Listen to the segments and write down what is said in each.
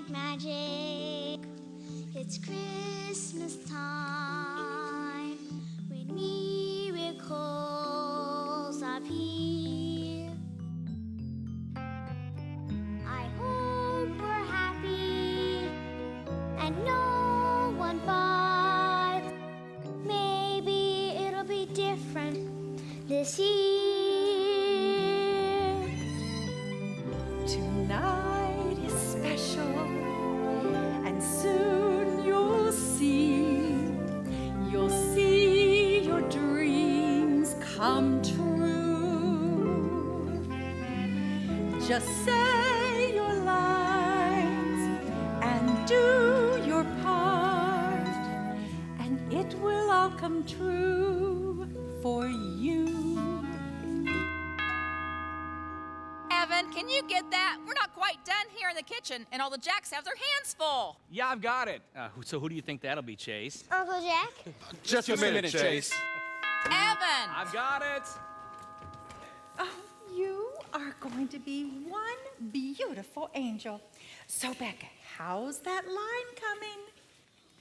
like magic. It's Christmas time when miracles appear. I hope we're happy and no one fights. Maybe it'll be different this year. Tonight is special, and soon you'll see your dreams come true. Just say your lines and do your part, and it will all come true for you. Evan, can you get that? We're not quite done here in the kitchen, and all the Jacks have their hands full. Yeah, I've got it. So who do you think that'll be, Chase? Uncle Jack? Just a minute, Chase. Evan! I've got it. Oh, you are going to be one beautiful angel. So, Becca, how's that line coming?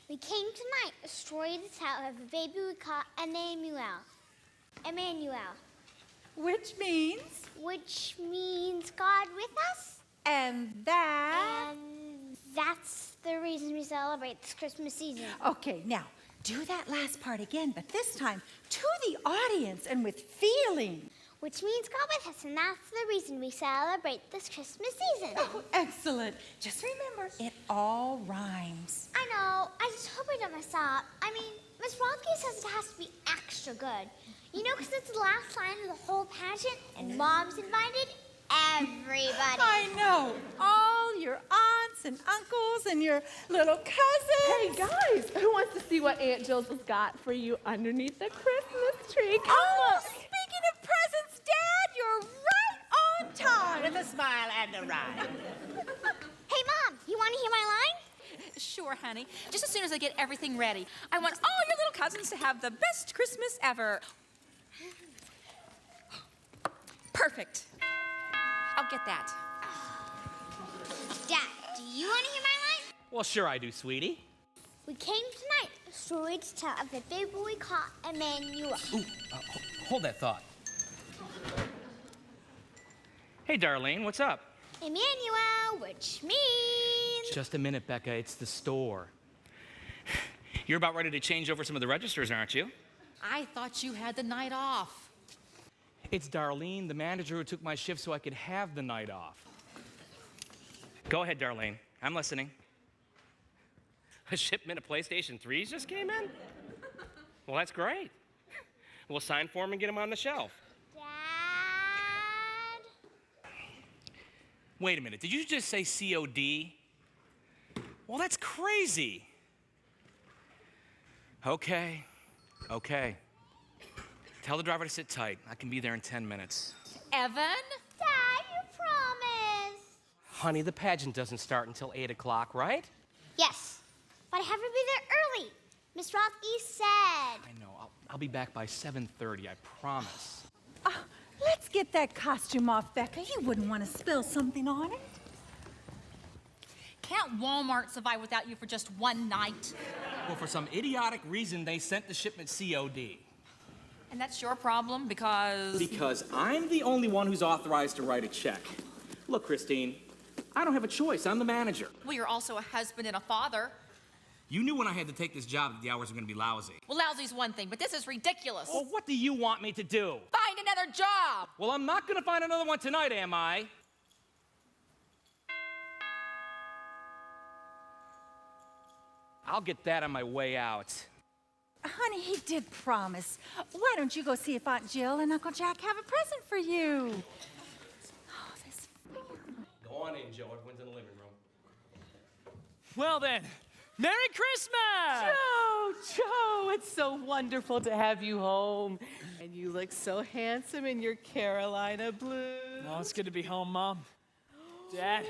We came tonight, a story to tell of a baby we caught Emmanuel. Which means? Which means God with us. And that... And that's the reason we celebrate this Christmas season. Okay, now, do that last part again, but this time to the audience and with feeling. Which means God with us, and that's the reason we celebrate this Christmas season. Oh, excellent. Just remember, it all rhymes. I know. I just hope I don't mess up. I mean, Miss Rothke says it has to be extra good. You know, because it's the last line of the whole pageant, and Mom's invited everybody. I know. All your aunts and uncles and your little cousins. Hey guys, who wants to see what Aunt Jill's has got for you underneath the Christmas tree? Come Oh, on. speaking of presents, Dad, you're right on time. With a smile and a rhyme. Hey, Mom, you want to hear my line? Sure, honey. Just as soon as I get everything ready. I want all your little cousins to have the best Christmas ever. Perfect. I'll get that. Dad, do you want to hear my line? Well, sure I do, sweetie. We came tonight, a story to tell of the baby we caught Emmanuel. Ooh, hold that thought. Hey, Darlene, what's up? Emmanuel, which means... Just a minute, Becca. It's the store. You're about ready to change over some of the registers, aren't you? I thought you had the night off. It's Darlene, the manager who took my shift so I could have the night off. Go ahead, Darlene. I'm listening. A shipment of PlayStation 3s just came in? Well, that's great. We'll sign for them and get them on the shelf. Dad? Wait a minute. Did you just say COD? Well, that's crazy. Okay. Tell the driver to sit tight. I can be there in 10 minutes. Evan? Dad, you promised. Honey, the pageant doesn't start until 8 o'clock, right? Yes, but I have to be there early. Miss Rothke said. I know. I'll be back by 7:30, I promise. Let's get that costume off, Becca. You wouldn't want to spill something on it. Can't Walmart survive without you for just one night? Well, for some idiotic reason, they sent the shipment COD. And that's your problem because... Because I'm the only one who's authorized to write a check. Look, Christine, I don't have a choice. I'm the manager. Well, you're also a husband and a father. You knew when I had to take this job that the hours were going to be lousy. Well, lousy's one thing, but this is ridiculous. Well, what do you want me to do? Find another job! Well, I'm not going to find another one tonight, am I? I'll get that on my way out. Honey, he did promise. Why don't you go see if Aunt Jill and Uncle Jack have a present for you? Oh, this family. Go on in, Joe. Everyone's in the living room. Well then, Merry Christmas! Joe, it's so wonderful to have you home. And you look so handsome in your Carolina blue. Oh, it's good to be home, Mom. Dad.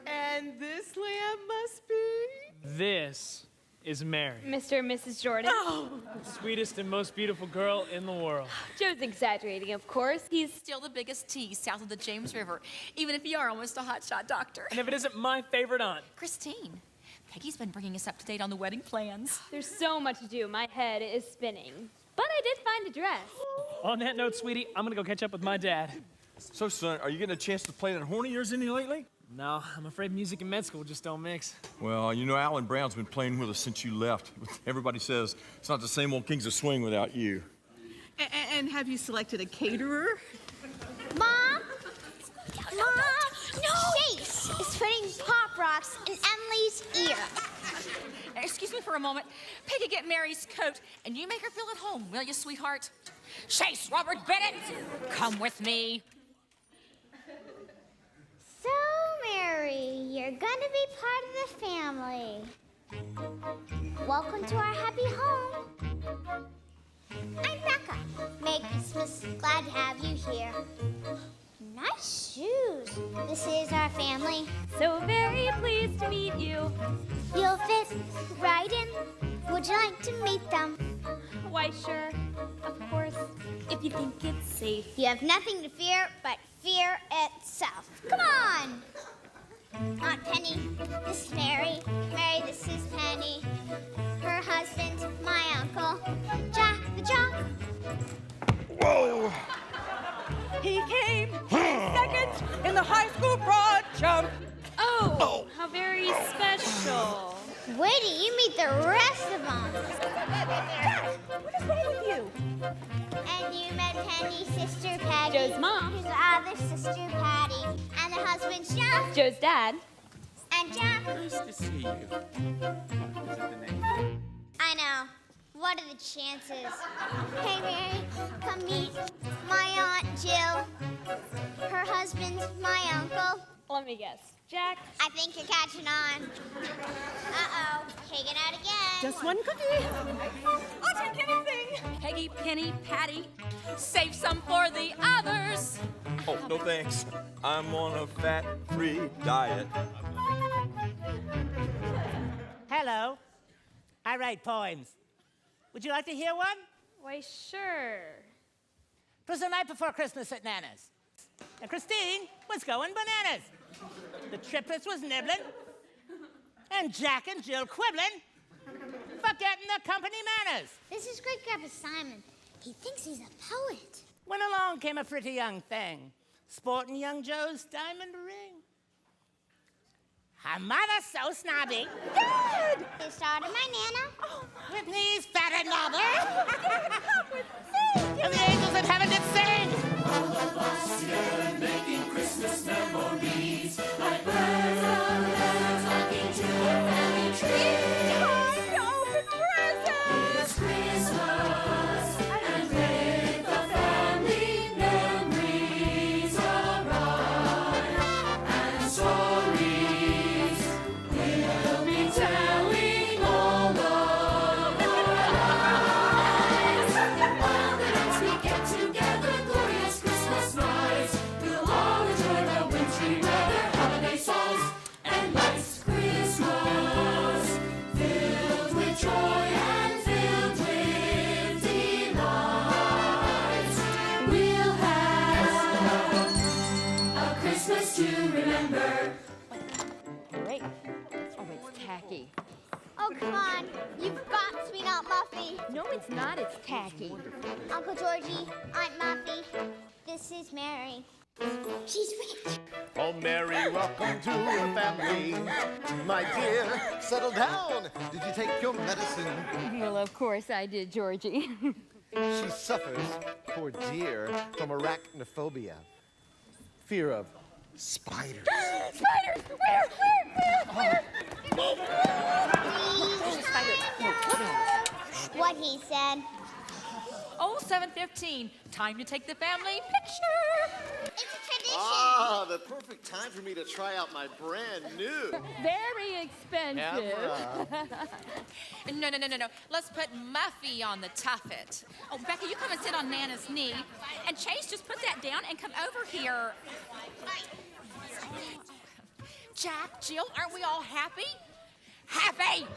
And this lamb must be? This is Mary. Mr. and Mrs. Jordan. Sweetest and most beautiful girl in the world. Joe's exaggerating, of course. He's Still the biggest tease south of the James River, even if you are almost a hotshot doctor. And if it isn't my favorite aunt. Christine, Peggy's been bringing us up to date on the wedding plans. There's so much to do. My head is spinning. But I did find a dress. On that note, sweetie, I'm gonna go catch up with my dad. So, son, are you getting a chance to play that horn of yours any lately? No, I'm afraid music and med school just don't mix. Well, you know, Alan Brown's been playing with us since you left. Everybody says it's not the same old Kings of Swing without you. And have you selected a caterer? Mom? Mom? No! Chase is putting Pop Rocks in Emily's ear. Excuse me for a moment. Peggy, get Mary's coat, and you make her feel at home, will you, sweetheart? Chase, Robert Bennett, come with me. So, Mary, you're gonna be part of the family. Welcome to our happy home. I'm Becca. Merry Christmas. Glad to have you here. Nice shoes. This is our family. So very pleased to meet you. You'll fit right in. Would you like to meet them? Why, sure. Of course, if you think it's safe. You have nothing to fear but fear itself. Come on! Aunt Penny, this is Mary. Mary, this is Penny. Her husband, my uncle, Jack the Jock. Whoa! He came second in the high school broad jump. Oh, how very special. Wait till you meet the rest of them. What is wrong with you? And you met Penny's sister, Peggy. Joe's mom. His other sister, Patty. And their husbands, Jeff Joe's dad. and Jack. Nice to see you. I know. What are the chances? Hey, Mary, come meet my Aunt Jill. Her husband's my uncle. Let me guess. Jack. I think you're catching on. Uh-oh, taking out again. Just one cookie. I'll take anything. Peggy, Penny, Patty, save some for the others. Oh, no thanks. I'm on a fat-free diet. Hello. I write poems. Would you like to hear one? Why, sure. It was the night before Christmas at Nana's. And Christine was going bananas. The triplets was nibbling. And Jack and Jill quibbling. Forgetting the company manners. This is Great Grandpa Simon. He thinks he's a poet. When along came a pretty young thing, sporting young Joe's diamond ring. Her mother so snobby. Dad! He started my Nana. With knees fat and knobber. And the angels in heaven did sing. All of us here making Christmas memories. Like birds of birds flocking to a family tree. Time to open presents. It's Christmas. And make the family memories arrive. And stories we'll be telling all of our lives. While the nights we get together, glorious Christmas nights, we'll all enjoy the wintry weather, holiday songs, and lights. Christmas, filled with joy and filled with delight. We'll have a Christmas to remember. Great. Oh, it's tacky. Oh, come on. You've got sweet Aunt Muffy. No, it's not. It's tacky. Uncle Georgie, Aunt Muffy. This is Mary. She's rich. Oh, Mary, welcome to the family. My dear, settle down. Did you take your medicine? Well, of course I did, Georgie. She suffers, poor dear, from arachnophobia. Fear of spiders. Spiders! Where? What he said. Oh, 7:15. Time to take the family picture. It's a tradition. Ah, the perfect time for me to try out my brand new Very expensive. camera. No. Let's put Muffy on the tuffet. Oh, Becca, you come and sit on Nana's knee. And Chase, just put that down and come over here. Jack, Jill, aren't we all happy? happy.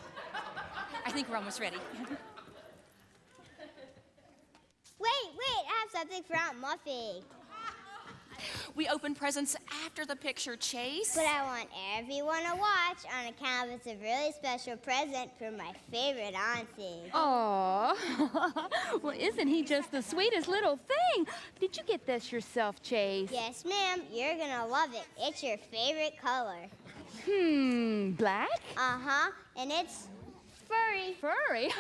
I think we're almost ready. Wait, I have something for Aunt Muffy. We open presents after the picture, Chase. But I want everyone to watch on account of it's a really special present for my favorite auntie. Aw. Well, isn't he just the sweetest little thing? Did you get this yourself, Chase? Yes, ma'am. You're gonna love it. It's your favorite color. Black? Uh-huh. And it's furry. Furry?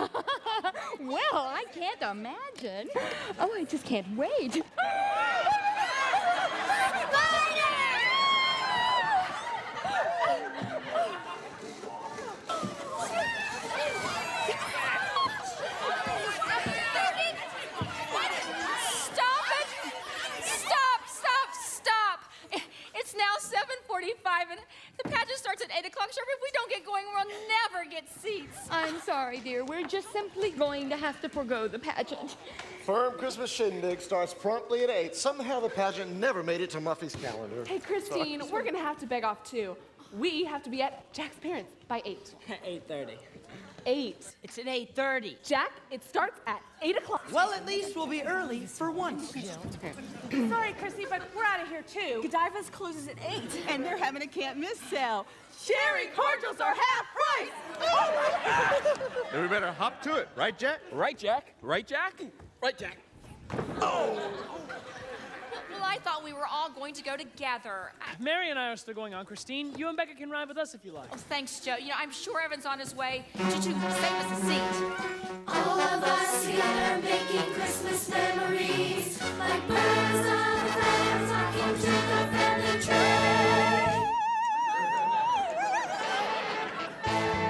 Well, I can't imagine. Oh, I just can't wait. It's now 7:45 and the pageant starts at 8 o'clock. Sure, if we don't get going, we'll never get seats. I'm sorry, dear. We're just simply going to have to forego the pageant. Firm Christmas shindig starts promptly at 8. Somehow the pageant never made it to Muffy's calendar. Hey, Christine, we're gonna have to beg off too. We have to be at Jack's parents by 8. 8:30. 8. It's at 8:30. Jack, it starts at 8 o'clock. Well, at least we'll be early for once. Sorry, Chrissy, but we're out of here too. Godiva's closes at 8. And they're having a can't miss sale. Sherry cordials are half price. Then we better hop to it, right, Jack? Right, Jack? Right, Jack? Right, Jack. Well, I thought we were all going to go together. Mary and I are still going on. Christine, you and Becca can ride with us if you like. Oh, thanks, Joe. You know, I'm sure Evan's on his way. Save us a seat. All of us together making Christmas memories, like birds of a feather talking to the family tree.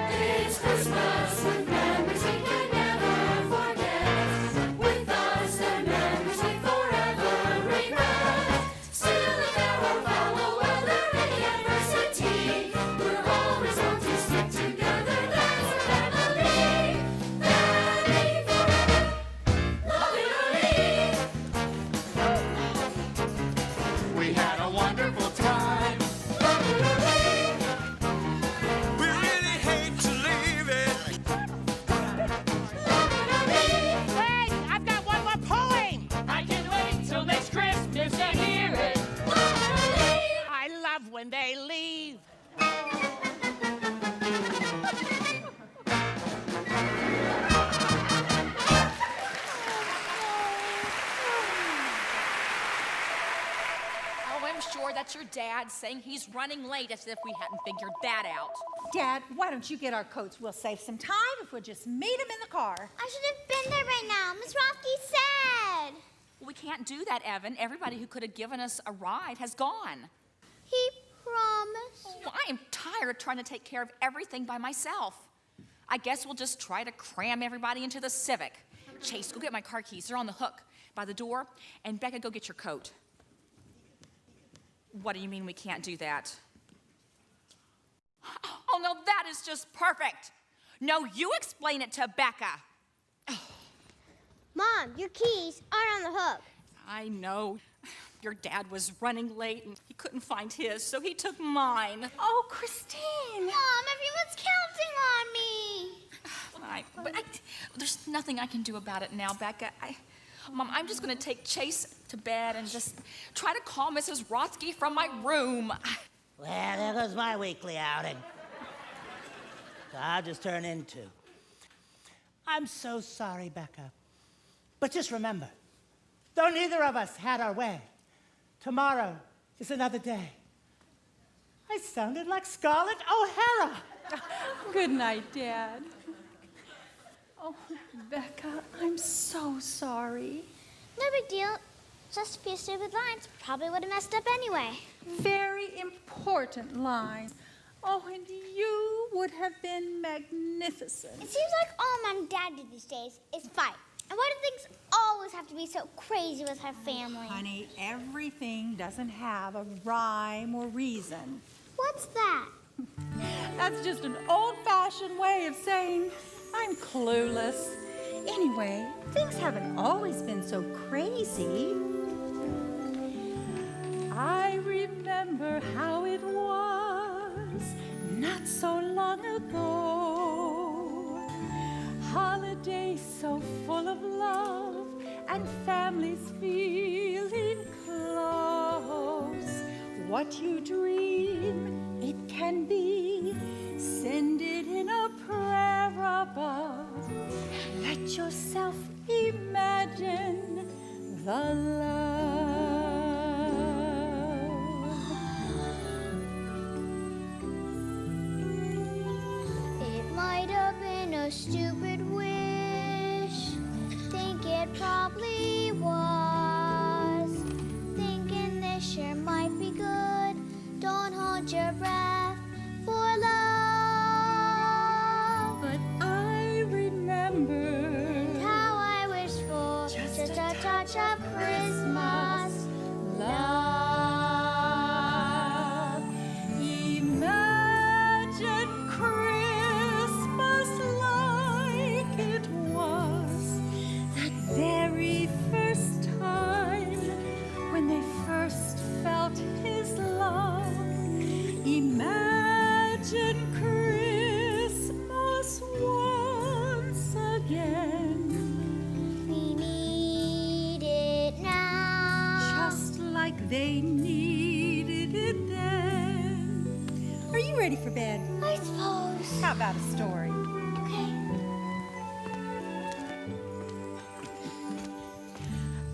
It's Christmas with memories we can never forget. With us, the memories we forever regret. Still, if ever follow weather, any adversity, we're always going to stick together. That's a family. Family forever. Lovingly. We had a wonderful time. We really hate to leave it. Wait, I've got one more poem. I can wait till next Christmas to hear it. I love when they leave. Oh, I'm sure that's your dad saying he's running late, as if we hadn't figured that out. Dad, why don't you get our coats? We'll save some time if we'll just meet him in the car. I should have been there right now. Miss Rothke said. Well, we can't do that, Evan. Everybody who could have given us a ride has gone. He promised. Well, I am tired of trying to take care of everything by myself. I guess we'll just try to cram everybody into the Civic. Chase, go get my car keys. They're on the hook by the door. And Becca, go get your coat. What do you mean we can't do that? Oh, no, that is just perfect. No, you explain it to Becca. Mom, your keys aren't on the hook. I know. Your dad was running late and he couldn't find his, so he took mine. Oh, Christine. Mom, everyone's counting on me. There's nothing I can do about it now, Becca. Mom, I'm just going to take Chase to bed and just try to call Mrs. Rothke from my room. Well, there goes my weekly outing. So I'll just turn in too. I'm so sorry, Becca. But just remember, though neither of us had our way, tomorrow is another day. I sounded like Scarlett O'Hara. Good night, Dad. Oh, Becca, I'm so sorry. No big deal. Just a few stupid lines. Probably would have messed up anyway. Very important lines. Oh, and you would have been magnificent. It seems like all Mom and Dad do these days is fight. And why do things always have to be so crazy with our family? Honey, everything doesn't have a rhyme or reason. What's that? That's just an old-fashioned way of saying I'm clueless. Anyway, things haven't always been so crazy. I remember how it was not so long ago. so full of love and families feeling close. What you dream, it can be. Send it in a prayer above. Let yourself imagine the love. It might have been a stupid wish. Think it probably was. Thinking this year might be good. Don't hold your breath for love. But I remember How I wish for just a touch of Christmas love. Imagine Christmas like it was that very first time when they first felt his love. Imagine Christmas once again. We need it now. Just like they needed it then. Are you ready for bed? I suppose. How about a story? Okay.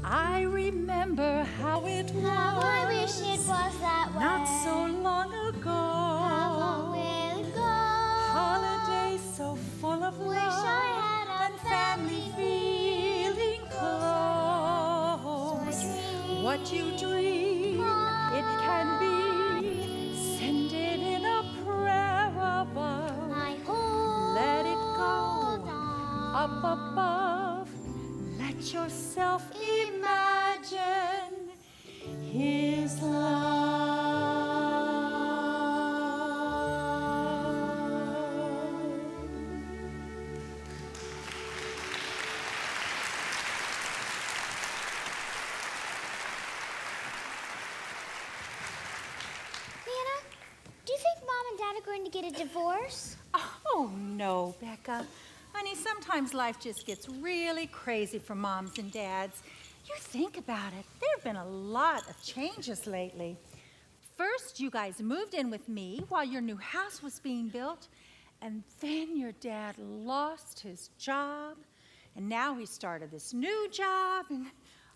I remember how it was. How I wish it was that way. Not so long ago. How long will it go? Holidays so full of Wish love I had a and family feeling close. So I dream. What you dream, it can be. Send it in a prayer above. I hold Let it go on. up above. Let yourself imagine his love. Nana, do you think Mom and Dad are going to get a divorce? Oh, no, Becca. Honey, sometimes life just gets really crazy for moms and dads. You think about it, there have been a lot of changes lately. First, you guys moved in with me while your new house was being built, and then your dad lost his job, and now he started this new job, and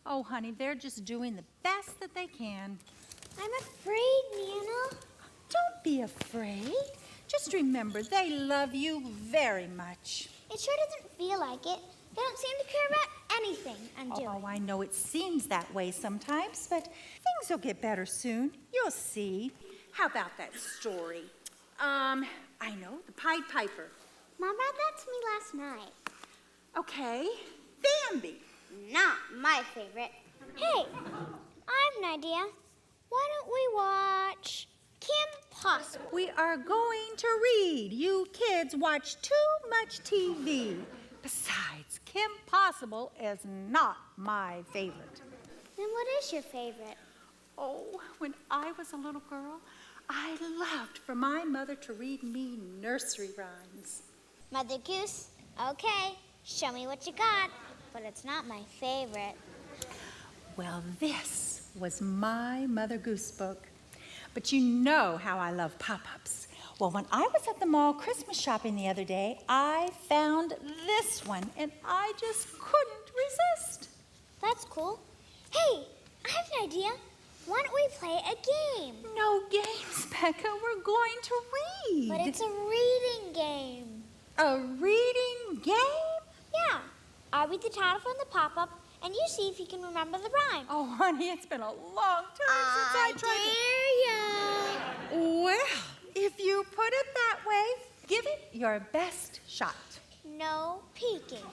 oh, honey, they're just doing the best that they can. I'm afraid, Nana. Don't be afraid. Just remember, they love you very much. It sure doesn't feel like it. They don't seem to care about anything I'm doing. Oh, I know it seems that way sometimes, but things will get better soon. You'll see. How about that story? I know, the Pied Piper. Mom read that to me last night. Okay, Bambi. Not my favorite. Hey, I have an idea. Why don't we watch Kim Possible? We are going to read. You kids watch too much TV. Besides, Kim Possible is not my favorite. Then what is your favorite? Oh, when I was a little girl, I loved for my mother to read me nursery rhymes. Mother Goose? Okay, show me what you got. But it's not my favorite. Well, this was my Mother Goose book. But you know how I love pop-ups. Well, when I was at the mall Christmas shopping the other day, I found this one, and I just couldn't resist. That's cool. Hey, I have an idea. Why don't we play a game? No games, Becca. We're going to read. But it's a reading game. A reading game? Yeah. I'll read the title from the pop-up, and you see if you can remember the rhyme. Oh, honey, it's been a long time since I tried dare ya. Well, if you put it that way, give it your best shot. No peeking.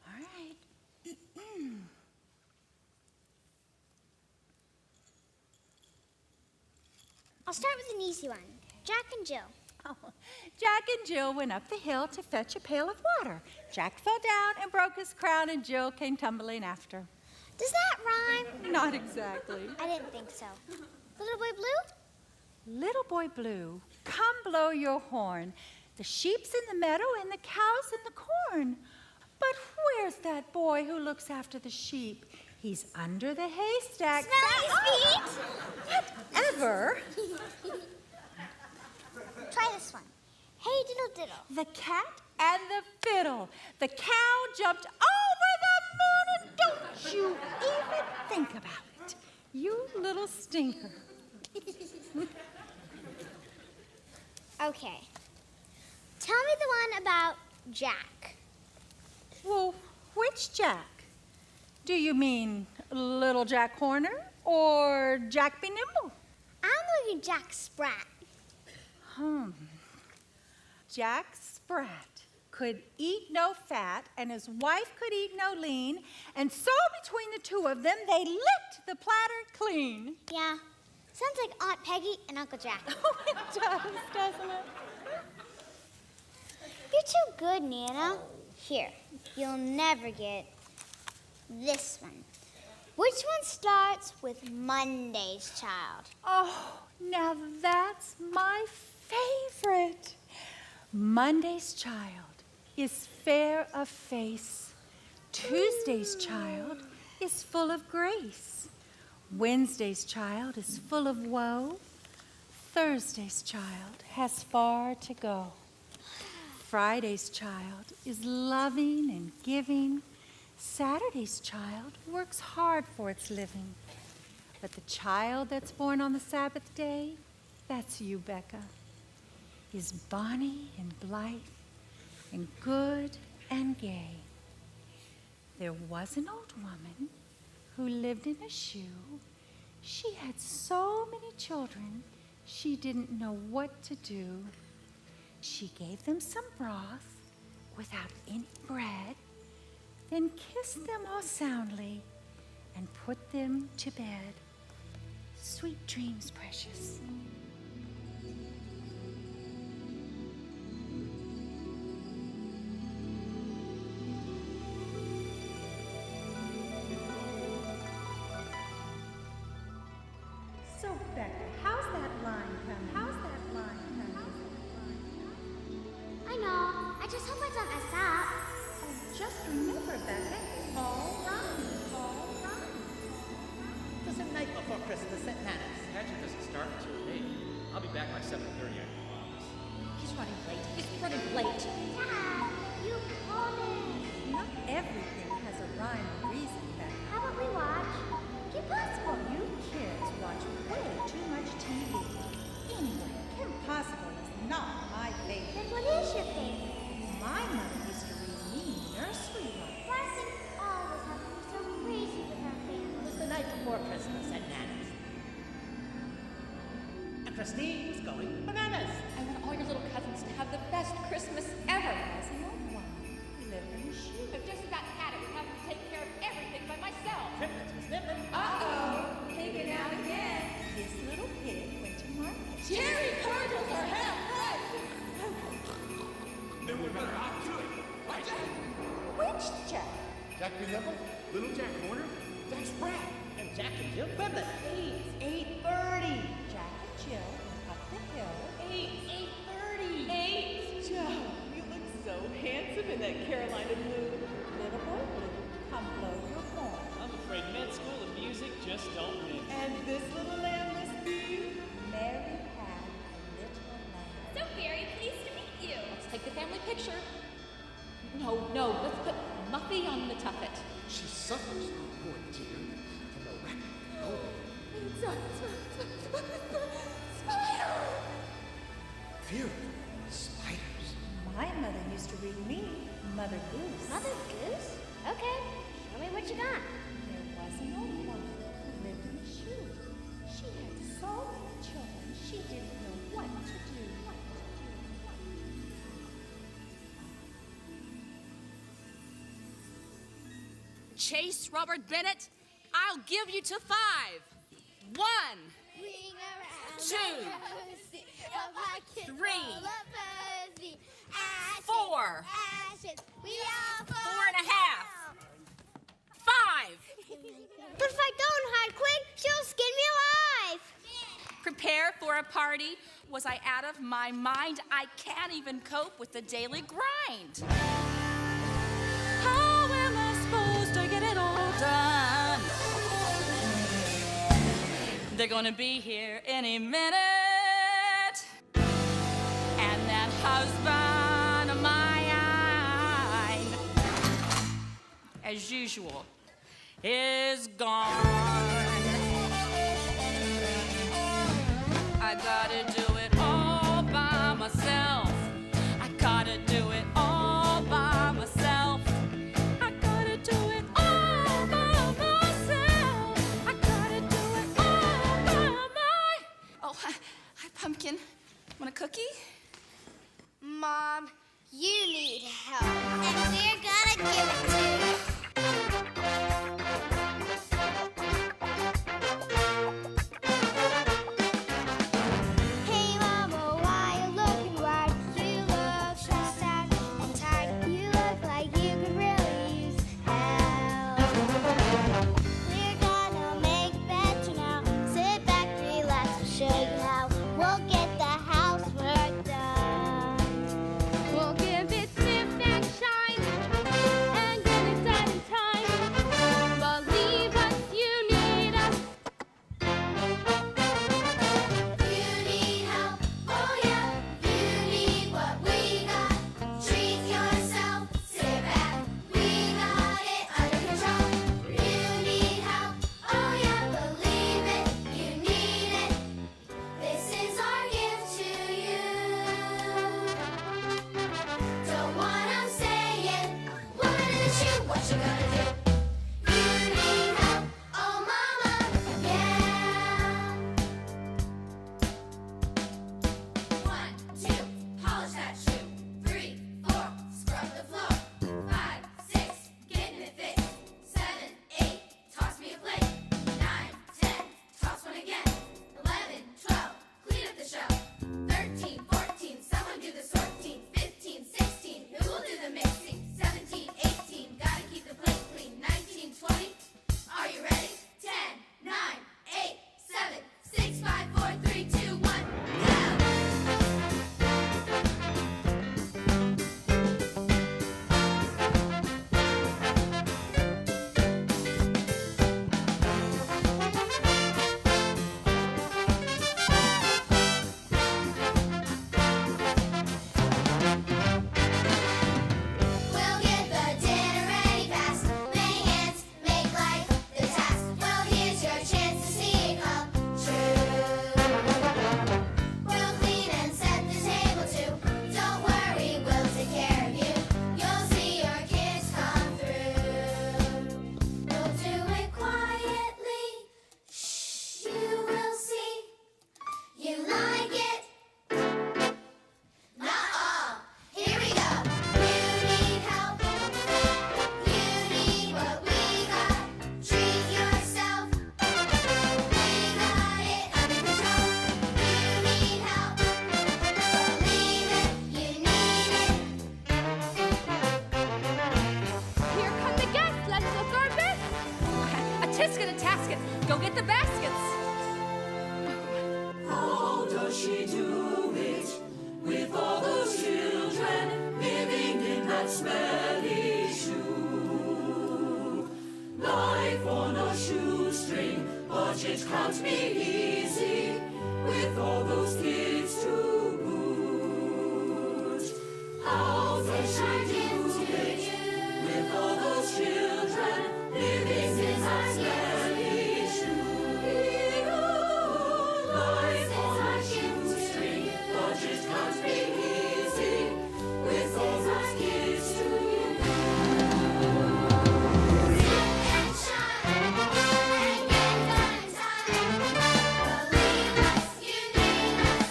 All right. I'll start with an easy one. Jack and Jill. Oh, Jack and Jill went up the hill to fetch a pail of water. Jack fell down and broke his crown, and Jill came tumbling after. Does that rhyme? Not exactly. I didn't think so. Little Boy Blue? Little Boy Blue, come blow your horn. The sheep's in the meadow and the cow's in the corn. But where's that boy who looks after the sheep? He's under the haystack. Smelly feet! Whatever. Try this one. Hey, diddle diddle. The cat and the fiddle. The cow jumped over the moon, and don't you even think about it. You little stinker. Okay. Tell me the one about Jack. Well, which Jack? Do you mean little Jack Horner or Jack Be Nimble? I'm looking at Jack Sprat. Jack Sprat could eat no fat, and his wife could eat no lean, and so between the two of them, they licked the platter clean. Yeah. Sounds like Aunt Peggy and Uncle Jack. Oh, it does, doesn't it? You're too good, Nana. Here, you'll never get this one. Which one starts with Monday's Child? Oh, now that's my favorite. Monday's child is fair of face. Tuesday's child is full of grace. Wednesday's child is full of woe. Thursday's child has far to go. Friday's child is loving and giving. Saturday's child works hard for its living. But the child that's born on the Sabbath day, that's you, Becca, is bonny and blithe and good and gay. There was an old woman who lived in a shoe. She had so many children, she didn't know what to do. She gave them some broth without any bread, then kissed them all soundly and put them to bed. Sweet dreams, precious. So, Becca, how's that line coming? How's that line coming? I know. I just hope I don't mess up. Oh, just remember, Becca, all right, all right. It's the night before Christmas at Nana's. Pageant doesn't start until 8. I'll be back by 7:30, I promise. He's running late. He's running late. Dad, you promised. Not everything has a rhyme or reason, Becca. How about we watch Kim Possible? You kids watch way too much TV. Anyway, Kim Possible is not my favorite. Then what is your favorite? My mother used to read me nursery rhymes. Blessing always has to be so crazy with our It family. was the night before Christmas at Nana's. And Christine was going bananas. I want all your little cousins to have the best Christmas ever. As an old woman who lived in a shoe. I've just about had it with having to take care of everything by myself. Triplets was nibbling. Uh-oh. Picking out again. This little pig went to market. Cherry cardinals are half price. Then we better hop to it. Right, Jack? Which Jack? Jack Be Nimble? Little Jack Horner? Jack Sprat? And Jack and Jill Quibblet. 8:30. Jack and Jill went up the hill. 8:30. 8. Joe, you look so handsome in that Carolina blue. Little boy blue, come blow your horn. I'm afraid med school and music just don't mix. And this little lamb must be. Mary had a little lamb. So very pleased to meet you. Let's take the family picture. No, let's put Muffy on the tuffet. She suffers, poor dear, from a rapid fear of spiders. My mother used to read me Mother Goose. Mother Goose? Okay, show me what you got. There was an old woman who lived in a shoe. She had so many children, she didn't know what to do. Chase Robert Bennett, I'll give you to 5. 1, Ring around 2, the rosy, a pocket 3, full of fuzzy ashes, 4, ashes. We all 4 fall and a half, down. 5. But if I don't hide quick, she'll skin me alive. Prepare for a party. Was I out of my mind? I can't even cope with the daily grind. Hi, They're gonna be here any minute. And that husband of mine, as usual, is gone. I gotta do it all by myself. I gotta do it all by myself. I gotta do it all by myself. I gotta do it all by my. Oh, hi, Pumpkin. Want a cookie? Mom, you need help, and we're gonna give it to you. Hey, Mama, why you looking wild? You look stressed out and tired. You look like you could really use help. We're gonna make better now. Sit back, relax, we'll show you how. We'll get the housework done. We'll give it snip and shine and get it done in time. Believe us, you need us. You need help, oh yeah. You need what we got. Treat yourself, sit back. We got it under control. You need help, oh yeah. Believe it, you need it. This is our gift to you. Don't wanna say it. What is you? What you gonna do? You need help, oh mama, yeah. 1, 2, polish that shoe. 3, 4, scrub the floor. 5, 6, getting it fixed. 7, 8, toss me a plate. 9, 10, toss one again. 11, 12, clean up the shelf. 13, 14, someone do the sorting. 15, 16, who will do the mixing? 17, 18, gotta keep the plate clean. 19, 20, are you ready? 10, 9, 8, 7, 6, 5, 4, 3, 2, 1, go! We'll get the dinner ready fast. Many hands make life the task. Well, here's your chance to see it come true. We'll clean and set the table too. Don't worry, we'll take care of you. You'll see your kids come through. We'll do it quietly. Shh, you will see. You like it. Not all. Here we go. You need help. You need what we got. Treat yourself. We got it under control. You need help. Believe it. You need it. Here come the guests. Let's look our best. A tisket, a tasket. Go get the baskets. How does she do it with all those children living in that smelly shoe? Life on a shoestring, but it can't be easy with all those kids to boot. How does she do it with all those children living in that smelly shoe? Life on a shoestring, but it can't be easy with all those kids to And shine and get done in time. Believe us, you need us.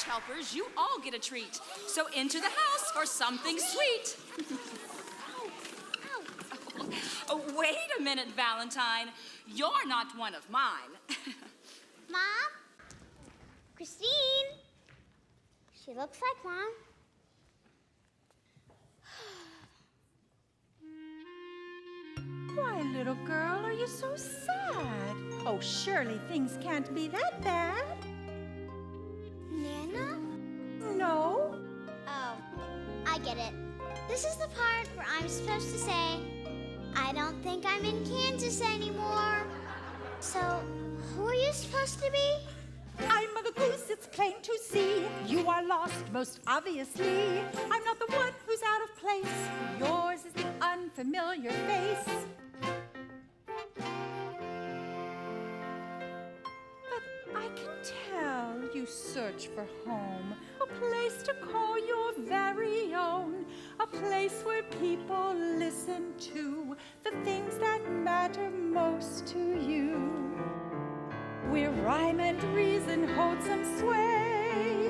helpers, you all get a treat. So into the house for something sweet. Oh, wait a minute, Valentine. You're not one of mine. Mom? Christine? She looks like Mom. Why, little girl, are you so sad? Oh, surely things can't be that bad. Nana? No. Oh, I get it. This is the part where I'm supposed to say, I don't think I'm in Kansas anymore. So, who are you supposed to be? I'm Mother Goose, it's plain to see. You are lost, most obviously. I'm not the one who's out of place. Yours is the unfamiliar face. But I can tell you search for home, a place to call your very own, a place where people listen to the things that matter most to you. Where rhyme and reason hold some sway,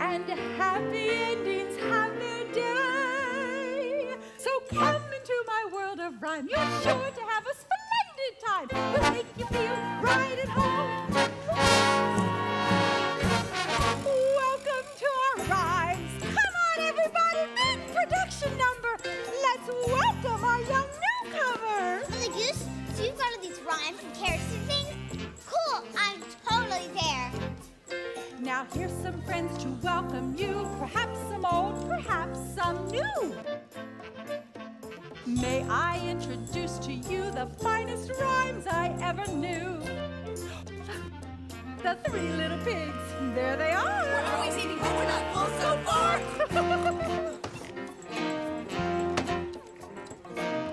and happy endings have their day. So come into my world of rhyme. You're sure to have a splendid time. We'll make you feel right at home. Welcome to our rhymes. Come on, everybody, big production number. Let's welcome our young newcomer. Mother Goose, so you've got all these rhymes and characters and things? Cool, I'm totally there. Now here's some friends to welcome you, perhaps some old, perhaps some new. May I introduce to you the finest rhymes I ever knew. The three little pigs, there they are. We're always eating, but we're not full so far.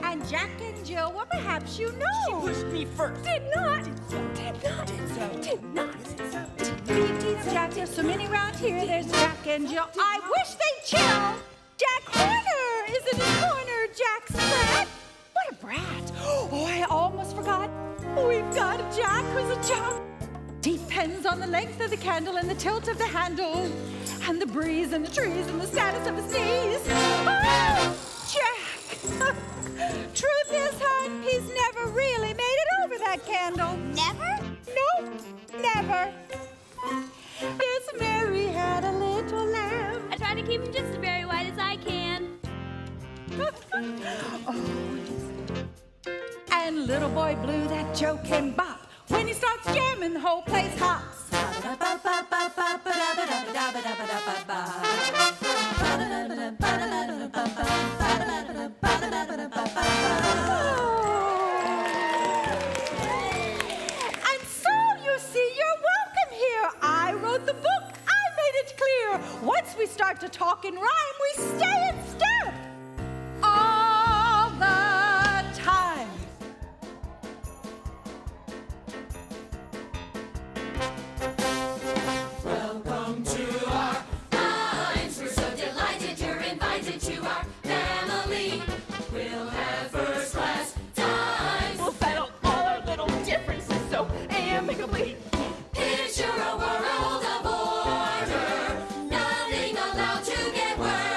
And Jack and Jill, well, perhaps you know. She pushed me first. Did not. Beaties, Jack, there's so many round here. There's Jack and Jill. I wish they'd chill. Jack Horner is in his corner. Jack's brat. What a brat. Oh, I almost forgot. We've got a Jack who's a jock. Depends on the length of the candle and the tilt of the handle, and the breeze and the trees and the status of his knees. Oh, Jack! Truth is, hon, he's never really made it over that candle. Never? Nope, never. Yes, Mary had a little lamb. I try to keep him just as very white as I can. And little boy Blue, that joke can bop. When he starts jamming, the whole place hops. And so, you see, you're welcome here. I wrote the book. I made it clear. Once we start to talk in rhyme, we stay in step. All the time. Welcome to our rhymes. We're so delighted you're invited to our family. We'll have first class times. We'll settle all our little differences so amicably. Picture a world of order. Nothing allowed to get worse.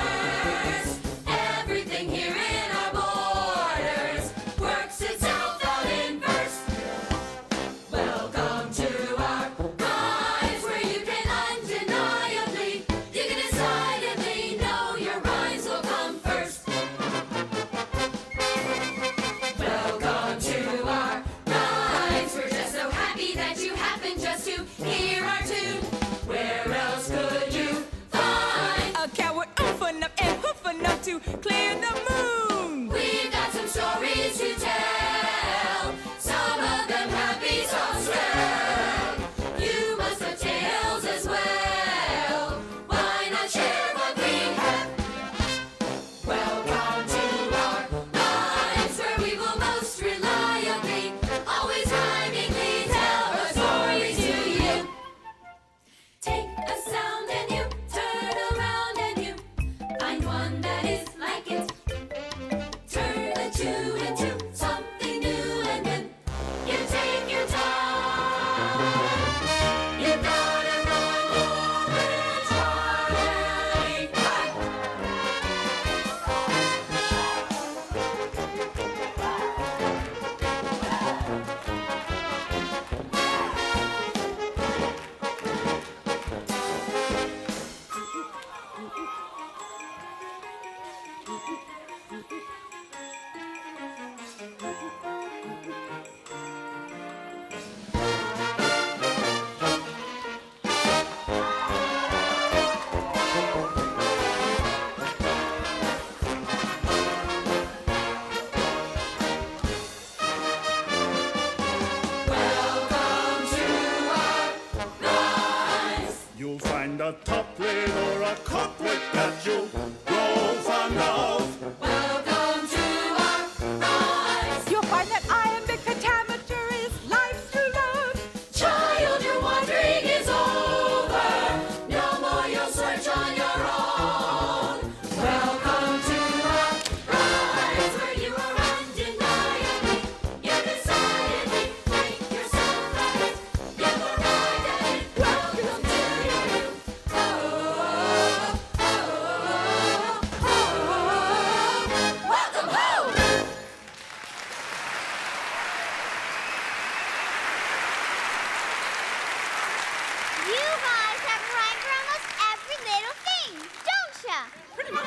Pretty much.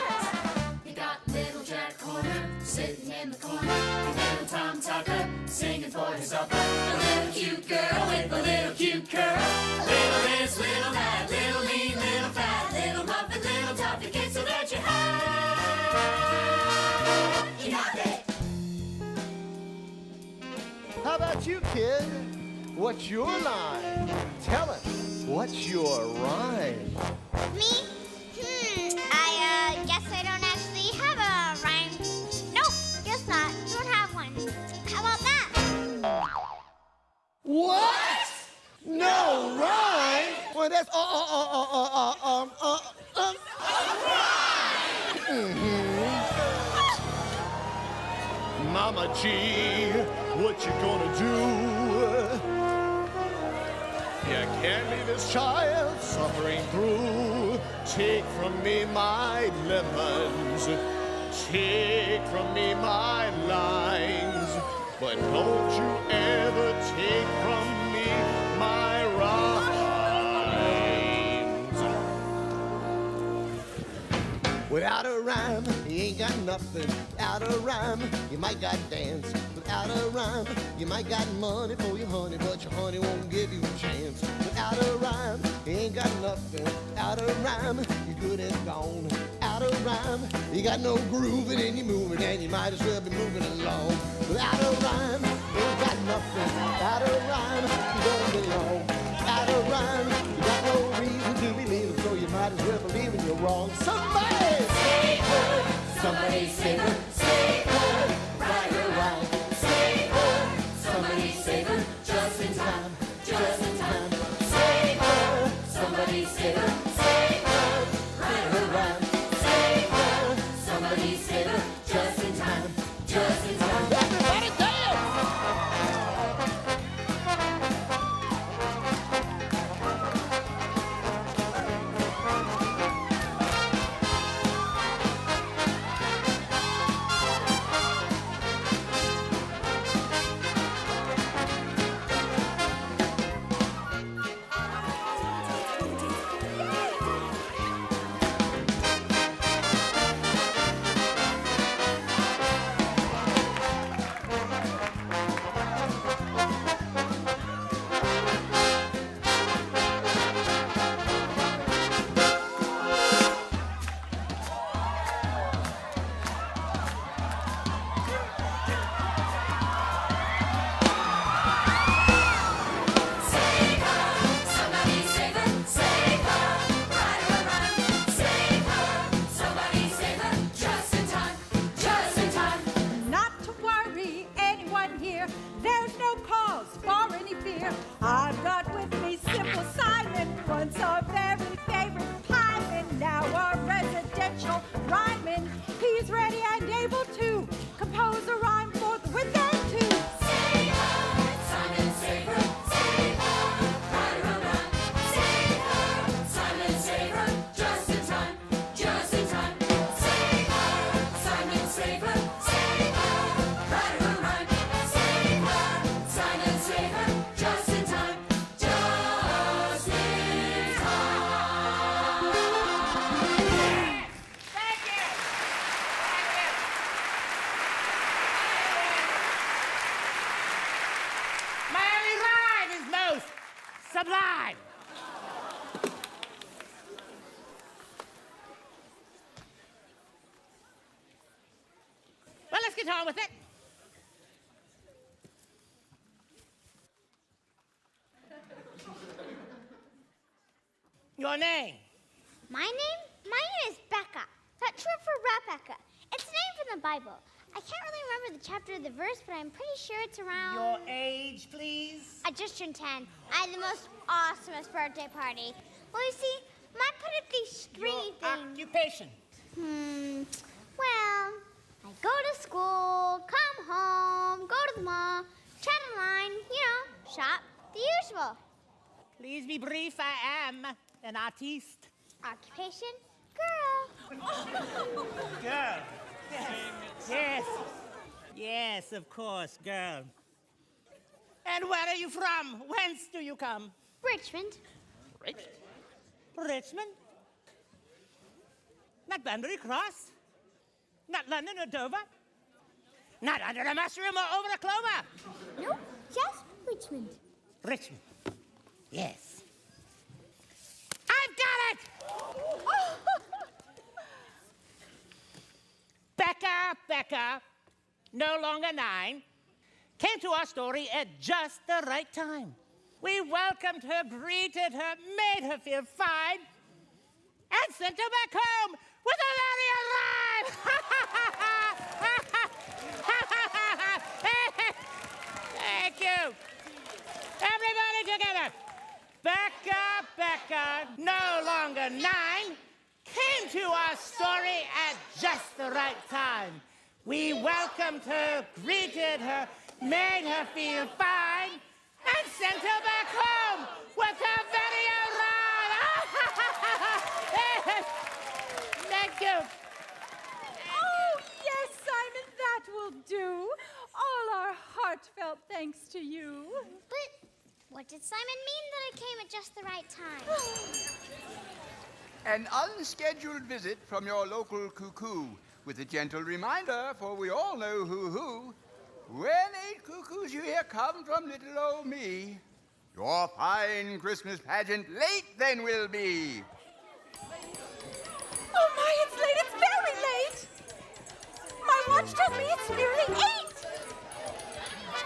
You got little Jack Horner sitting in the corner, and little Tom Tucker singing for his supper. A little cute girl with a little cute curl. Little this, little that, little lean, little fat, little muffin, little toffee cake, so that you have enough it. How about you, kid? What's your line? Tell us, what's your rhyme? Me? I guess I don't actually have a rhyme. Nope, guess not. Don't have one. How about that? What? No rhyme? Well, that's Mama G, what you gonna do? You can't leave this child suffering through. Take from me my lemons, take from me my limes, but don't you ever take from me my rhymes. Without a rhyme, you ain't got nothing. Without a rhyme, you might got dance. Without a rhyme, you might got money for your honey, but your honey won't give you a chance. Without a rhyme, you ain't got nothing. Without a rhyme, you're good and gone. Without a rhyme, you got no grooving and you're moving, and you might as well be moving along. Without a rhyme, you ain't got nothing. Without a rhyme, you don't belong. Without a rhyme, you got no reason to believe it, so you might as well believe in you're wrong. Somebody save her, somebody save her, save her, right her right. Save her, somebody save her, just in time, just in time. Save her, somebody save her, save her, right her right. Save her, somebody save her, just in time, just in time. Everybody dance! Not to worry, anyone here. There's no cause for any fear. I've got with me Simple Simon, once our very favorite pieman, now our residential rhymin'. He's ready and able to compose a rhyme for the with and to. Save her, Simon, save her, save her, right her rhyme. Save her, Simon, save her, just in time, just in time. Save her, Simon, save her, save her, right her rhyme. Save her, Simon, save her, just in time, just in time. Thank you. My only rhyme is most sublime. Well, let's get on with it. Your name? My name? My name is Becca. That's short for Rebecca. It's a name from the Bible. I can't really remember the chapter or the verse, but I'm pretty sure it's around... Your age, please? I just turned 10. I had the most awesomest birthday party. Well, you see, Mom put up these stringy Your things. occupation? Well, I go to school, come home, go to the mall, chat online, shop, the usual. Please be brief. I am an artiste. Occupation, girl. Girl. Yes. Yes, of course, girl. And where are you from? Whence do you come? Richmond. Richmond? Not Banbury Cross. Not London or Dover. Not under a mushroom or over a clover. Nope, just Richmond. Richmond. Yes. I've got it! Becca, no longer 9, came to our story at just the right time. We welcomed her, greeted her, made her feel fine, and sent her back home with a very arrive. Thank you. Everybody together. Becca, no longer 9, came to our story at just the right time. We welcomed her, greeted her, made her feel fine, and sent her back home with her very arrive. Thank you. Oh, yes, Simon, that will do. All our heartfelt thanks to you. But what did Simon mean that I came at just the right time? An unscheduled visit from your local cuckoo, with a gentle reminder, for we all know who. When 8 cuckoos you hear come from little old me, your fine Christmas pageant late then will be. Oh, my, it's late. It's very late. My watch tells me it's nearly 8.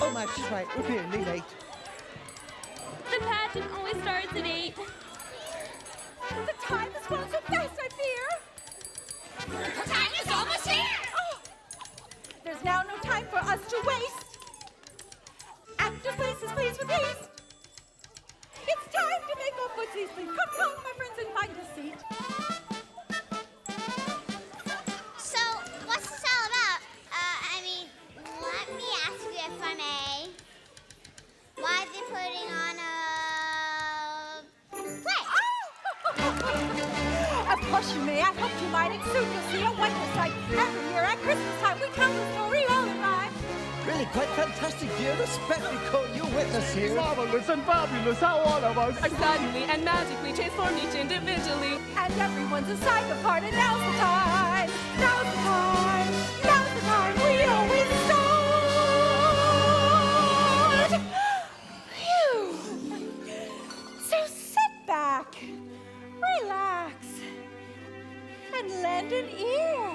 Oh, my, she's right. We're nearly late. The pageant always starts at 8. The time has gone so fast, I fear. The time is almost here! Oh, there's now no time for us to waste. Actors, places, please, with haste. It's time to make our footsies, please. Come, my friends, and find a seat. So, what's this all about? Let me ask you if I may. Why are they putting on a play? Of course you may. I hope you might. And soon you'll see a wonderful sight. Every year at Christmas time, we tell the story all in rhyme. Really quite fantastic, dear. The spectacle you witness here. Marvelous and fabulous, how all of us Are suddenly and magically transformed each individually. And everyone's inside the part, and now's the time. Now's the time. Now's the time. We always start. Phew. So sit back, relax, and lend an ear.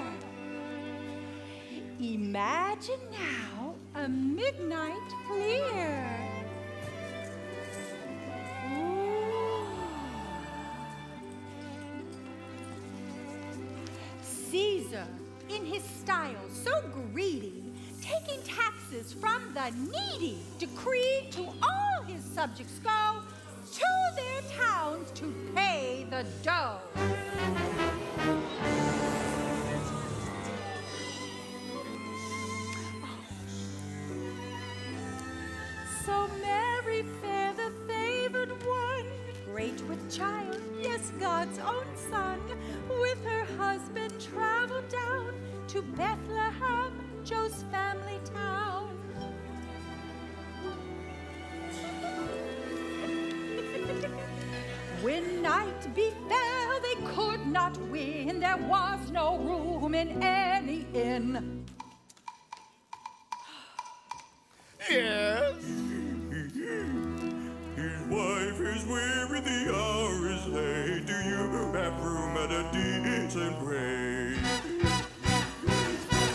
Imagine now a midnight clear. Ooh. Caesar, in his style so greedy, taking taxes from the needy, decreed to all his subjects go to their towns to pay the dough. So merry fair the favored one, great with child, yes, God's own son, with her husband traveled down to Bethlehem, Joe's family town. When night befell, they could not win. There was no room in any inn. Yes. His wife is weary, the hour is late. Do you have room at a decent rate?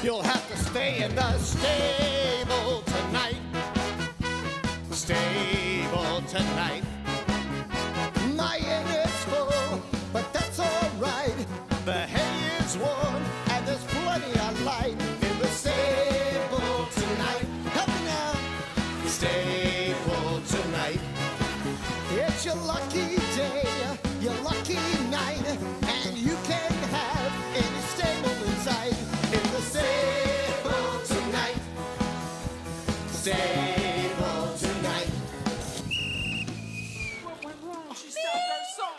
You'll have to stay in the stable tonight. Stable tonight. My inn is full, but that's all right. The hay is warm, and there's plenty of light in the stable tonight. Help me now. Stable tonight. It's your lucky day, your lucky night, and you can have any stable inside. In the stable tonight. Stable tonight. What went wrong? She stopped that song.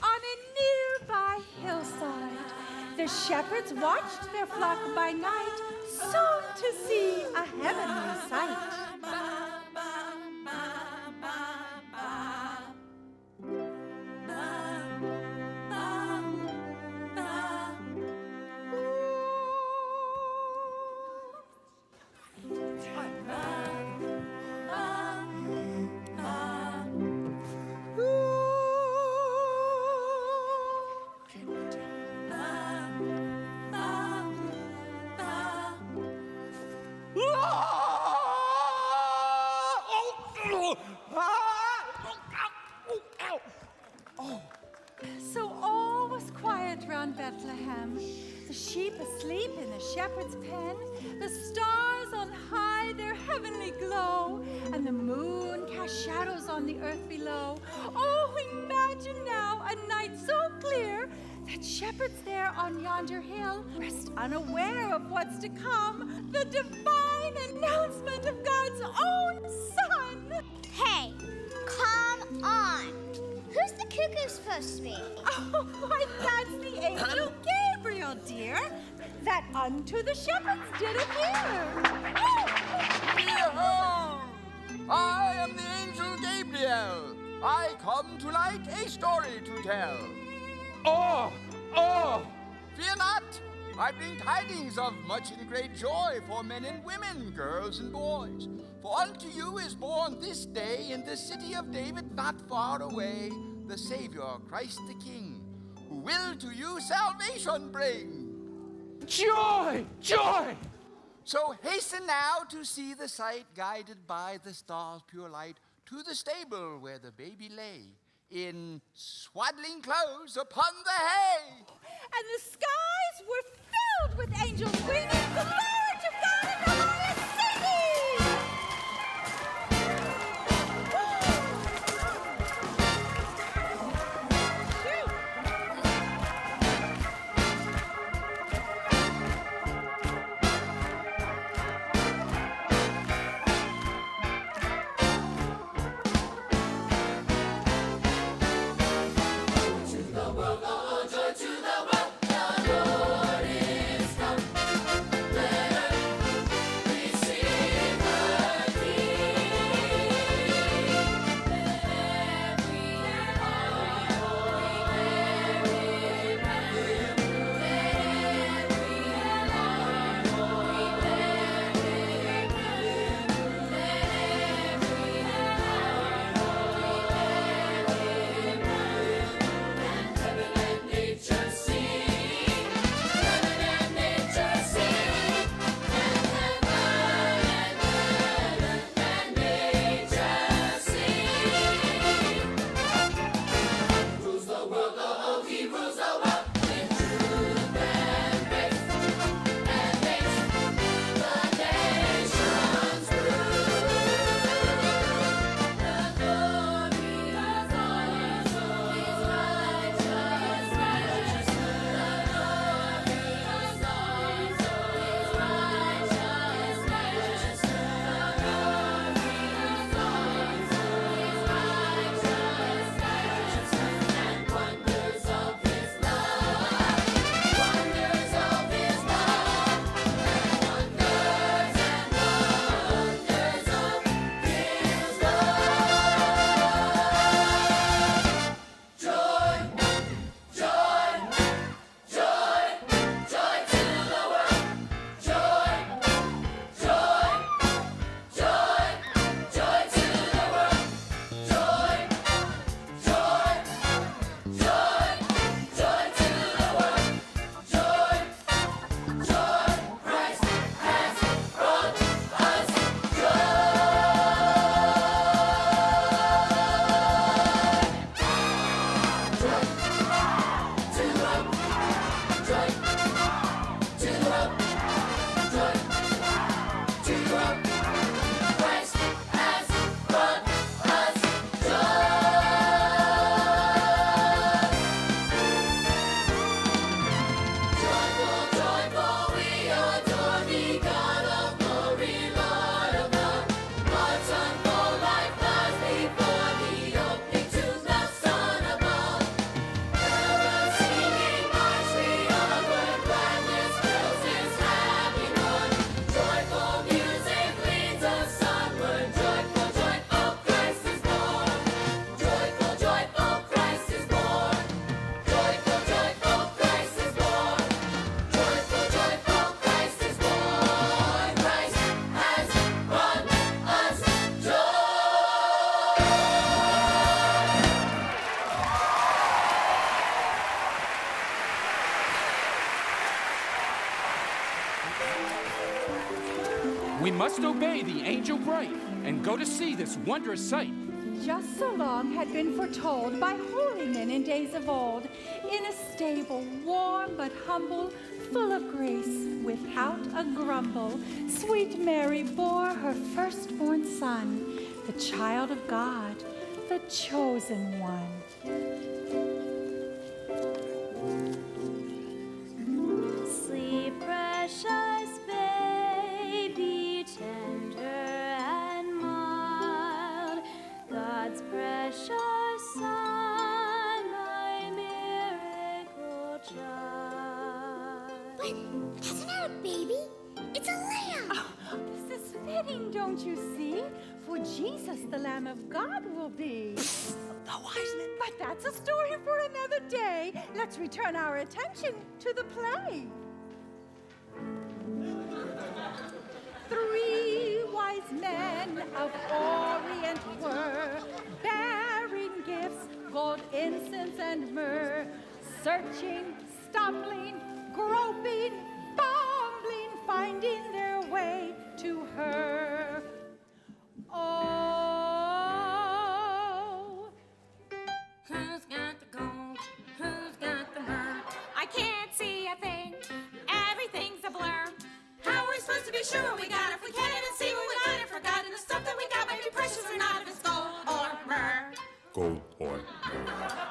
On a nearby hillside, the shepherds watched their flock by night, soon to see a heavenly sight. on Bethlehem. The sheep asleep in the shepherd's pen, the stars on high their heavenly glow, and the moon casts shadows on the earth below. Oh, imagine now a night so clear that shepherds there on yonder hill rest unaware of what's to come, the divine announcement of God's own Son. Hey, come on. Who's the cuckoo supposed to be? Oh, why, that's the angel Gabriel, dear, that unto the shepherds did appear. Behold! I am the angel Gabriel. I come tonight a story to tell. Oh! Oh! Fear not! I bring tidings of much and great joy for men and women, girls and boys. For unto you is born this day in the city of David not far away the Savior, Christ the King, who will to you salvation bring. Joy! Joy! So hasten now to see the sight, guided by the star's pure light, to the stable where the baby lay, in swaddling clothes upon the hay. And the skies were filled with angels bringing glory to God in the highest singing. We must obey the angel bright and go to see this wondrous sight. just so long had been foretold by holy men in days of old, in a stable, warm but humble, full of grace, without a grumble, sweet Mary bore her firstborn son, the child of God, the chosen one. Sleep, precious baby, tender and mild, God's precious Son, my miracle child. But that's not a baby. It's a lamb. Oh, this is fitting, don't you see? For Jesus, the Lamb of God, will be. The wise men. But that's a story for another day. Let's return our attention to the play. 3 wise men of Orient were, bearing gifts, gold, incense, and myrrh, searching, stumbling, groping, fumbling, finding their way to her. Oh, Who's got the gold? Who's got the myrrh? I can't see a thing. Everything's a blur. How are we supposed to be sure what we got if we can't even see what we got and forgotten the stuff that we got might be precious or not, if it's gold or myrrh? Gold or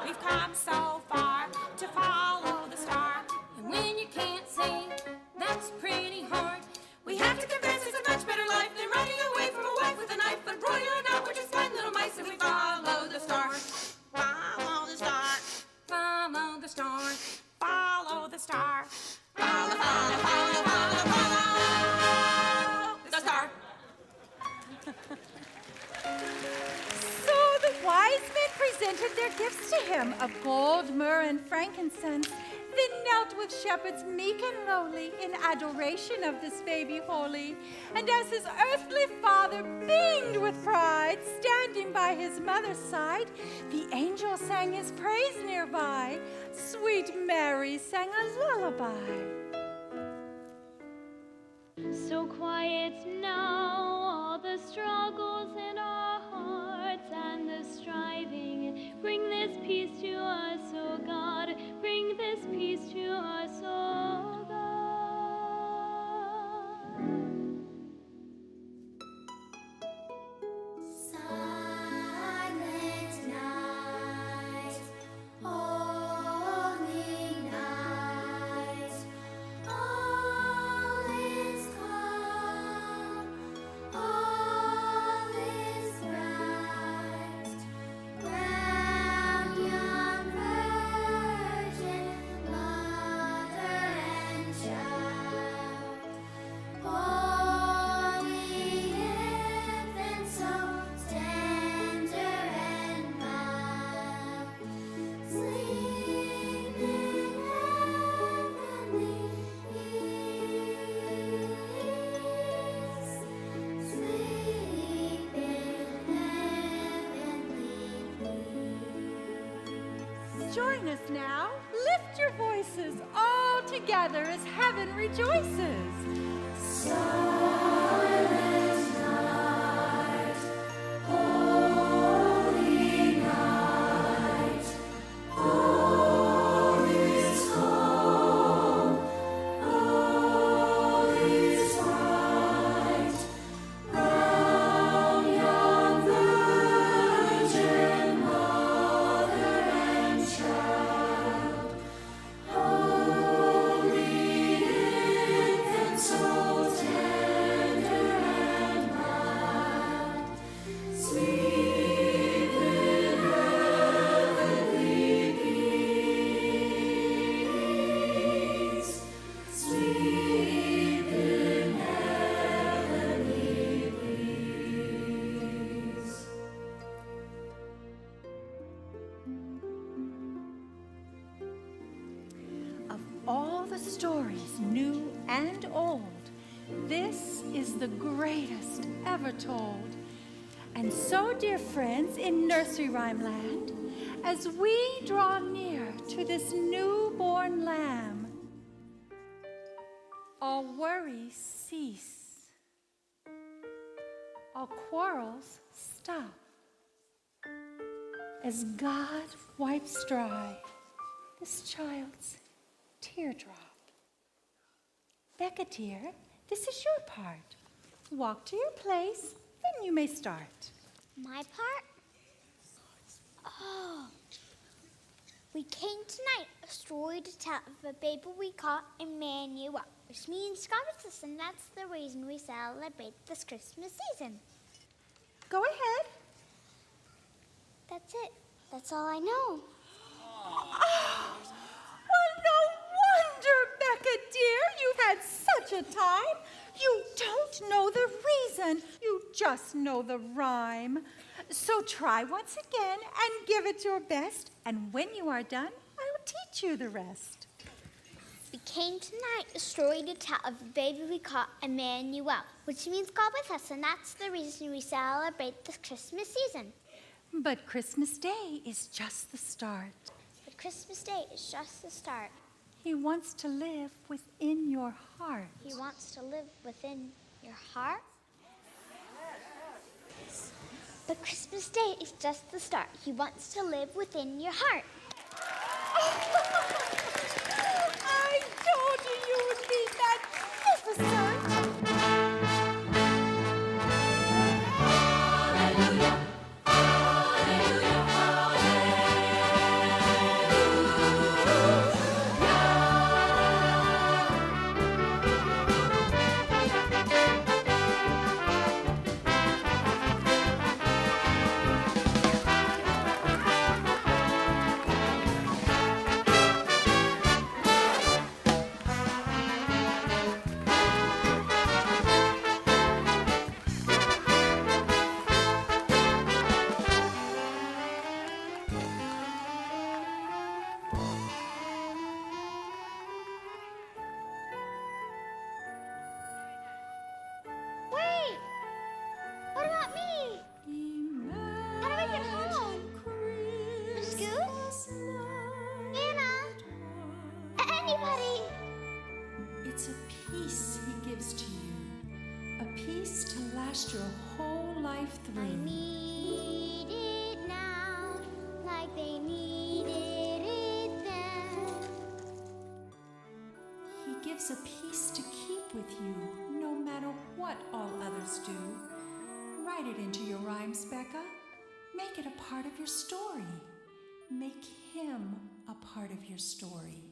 We've come so far to follow the star, and when you can't see, that's pretty hard. We have to confess it's a much better life than running away from a wife with a knife. But royal or not, we're just fine little mice, and we follow the star. Follow the star. Follow the star. Follow the star. Follow, follow, follow, follow, follow the star. so the wise men presented their gifts to him of gold, myrrh, and frankincense, then knelt with shepherds meek and lowly in adoration of this baby holy. And as his earthly father beamed with pride, standing by his mother's side, the angel sang his praise nearby. Sweet Mary sang a lullaby. So quiet now, all the struggles in our hearts and the striving. Bring this peace to us, O God. Bring this peace to us, O God. Silent night, holy night, all is calm, all is bright. Round young virgin, mother and child, holy infant, so tender and mild, sleep in heavenly peace, sleep in heavenly peace. Join us now. Lift your voices all together as heaven rejoices. Silent night, holy night, all is calm, all is bright. Round young virgin, mother and child, holy infant, so tender and mild, sleep in heavenly peace, sleep in heavenly peace. Of all the stories, new and old, this is the greatest ever told. And so, dear friends, in nursery rhyme land, as we draw near to this newborn lamb, all worries cease, all quarrels stop, as God wipes dry this child's teardrop. Becca, dear, this is your part. Walk to your place, then you may start. My part? Oh. We came tonight a story to tell of a baby we caught Emmanuel, which means God with us, and that's the reason we celebrate this Christmas season. Go ahead. That's it. That's all I know. Oh, no wonder, Becca, dear, you've had such a time. You don't know the reason. You just know the rhyme. So try once again and give it your best. And when you are done, I will teach you the rest. We came tonight a story to tell of a baby we caught Emmanuel, which means God with us, and that's the reason we celebrate this Christmas season. But Christmas Day is just the start. But Christmas Day is just the start. He wants to live within your heart. He wants to live within your heart? But Christmas Day is just the start. He wants to live within your heart. I told you would be magnificent. Wait! What about me? How do I get home? Miss Goose? Anna? Anybody? It's a peace he gives to you, a peace to last your whole life through. I need it now, like they needed it then. He gives a peace to keep with you, no matter what all others do. Write it into your rhymes, Becca. Make it a part of your story. Make him a part of your story.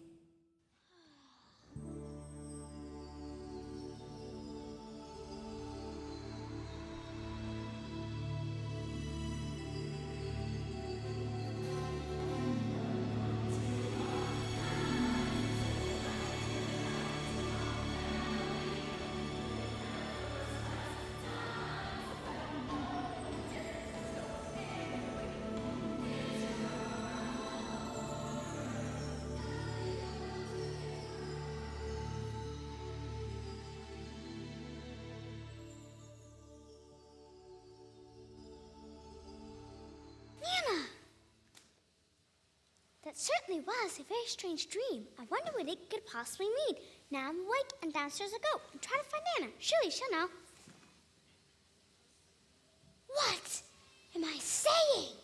Anna! That certainly was a very strange dream. I wonder what it could possibly mean. Now I'm awake and downstairs I go and try to find Anna. Surely she'll know. What am I saying?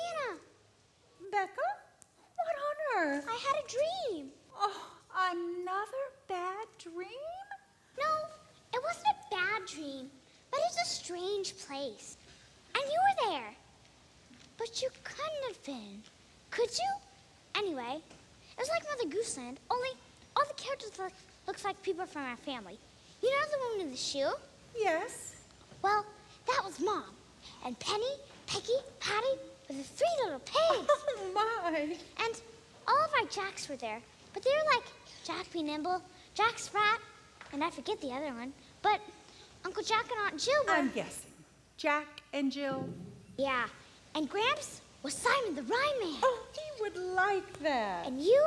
Anna! Becca, what on earth? I had a dream. Oh, another bad dream? No, it wasn't a bad dream, but it's a strange place. And you were there. But you couldn't have been. Could you? Anyway, it was like Mother Goose Land, only all the characters looks like people from our family. You know the woman in the shoe? Yes. Well, that was Mom. And Penny, Peggy, Patty were the three little pigs. Oh, my. And all of our Jacks were there, but they were like Jack Be Nimble, Jack Sprat, and I forget the other one. But Uncle Jack and Aunt Jill were... I'm guessing. Jack and Jill. Yeah, and Gramps was Simon the Rhyme Man. Oh, he would like that. And you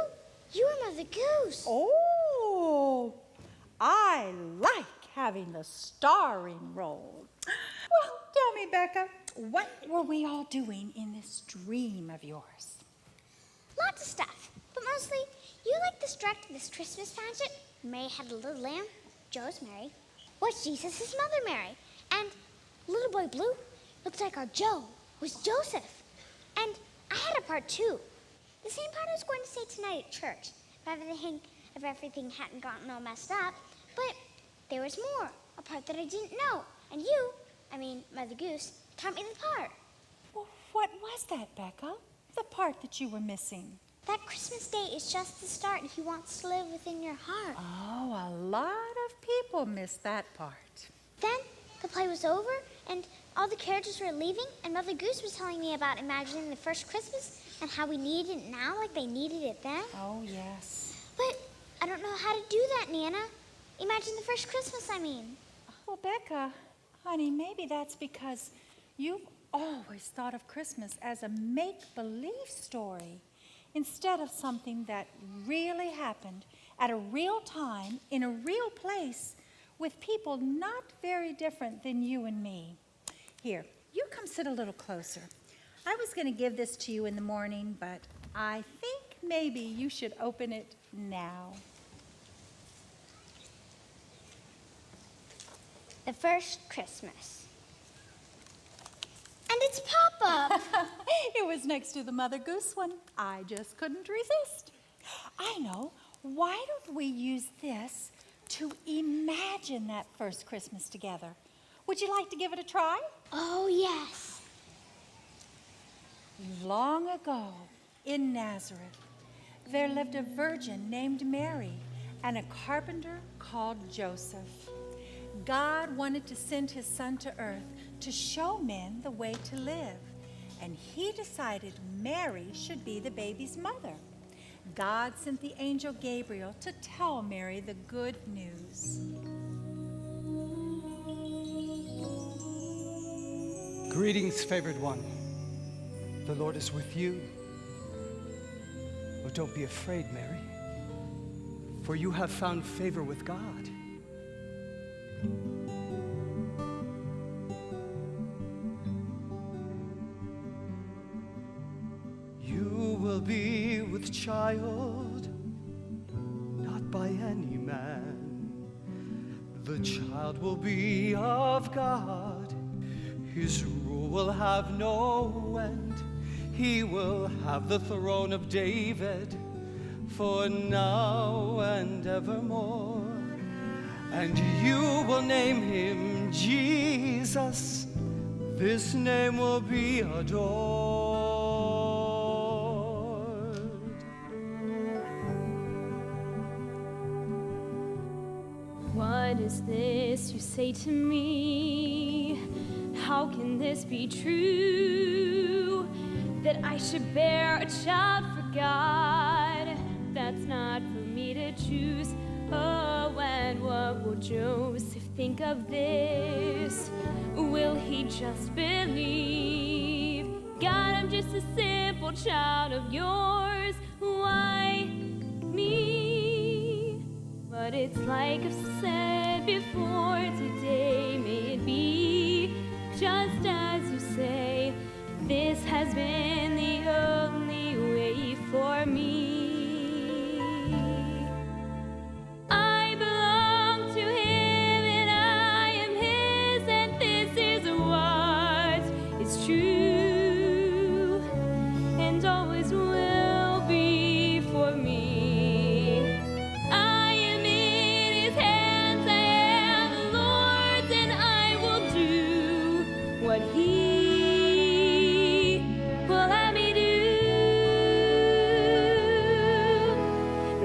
were Mother Goose. Oh, I like having the starring role. Well, tell me, Becca, what were we all doing in this dream of yours? Lots of stuff, but mostly you like this Christmas pageant. Mary had a little lamb, Joe's Mary. Was Jesus' mother Mary? And little boy Blue looked like our Joe was Joseph. And I had a part too. The same part I was going to say tonight at church, if everything hadn't gotten all messed up. But there was more, a part that I didn't know. And you, Mother Goose, taught me the part. Well, what was that, Becca? The part that you were missing? That Christmas day is just the start. He wants to live within your heart. Oh, a lot of people missed that part. Then the play was over, and all the carriages were leaving, and Mother Goose was telling me about imagining the first Christmas and how we need it now like they needed it then. Oh, yes. But I don't know how to do that, Nana. Imagine the first Christmas, I mean. Well, Becca, honey, maybe that's because you've always thought of Christmas as a make-believe story instead of something that really happened at a real time in a real place with people not very different than you and me. Here, you come sit a little closer. I was going to give this to you in the morning, but I think maybe you should open it now. The first Christmas. And it's Papa. It was next to the Mother Goose one. I just couldn't resist. I know. Why don't we use this to imagine that first Christmas together? Would you like to give it a try? Oh, yes. Long ago, in Nazareth, there lived a virgin named Mary and a carpenter called Joseph. God wanted to send his son to earth to show men the way to live, and he decided Mary should be the baby's mother. God sent the angel Gabriel to tell Mary the good news. Greetings, favored one. The Lord is with you. Oh, don't be afraid, Mary, for you have found favor with God. You will be with child, not by any man. The child will be of God. His rule will have no end. He will have the throne of David for now and evermore. And you will name him Jesus. This name will be adored. What is this you say to me? How can this be true? That I should bear a child for God? That's not for me to choose. Oh, and what will Joseph think of this? Will he just believe? God, I'm just a simple child of yours. Why me? But it's like I've said before today, may it be just as you say. This has been the only way for me. I belong to him and I am his, and this is what is true and always will be for me. I am in his hands, I am the Lord's, and I will do what he will have me do.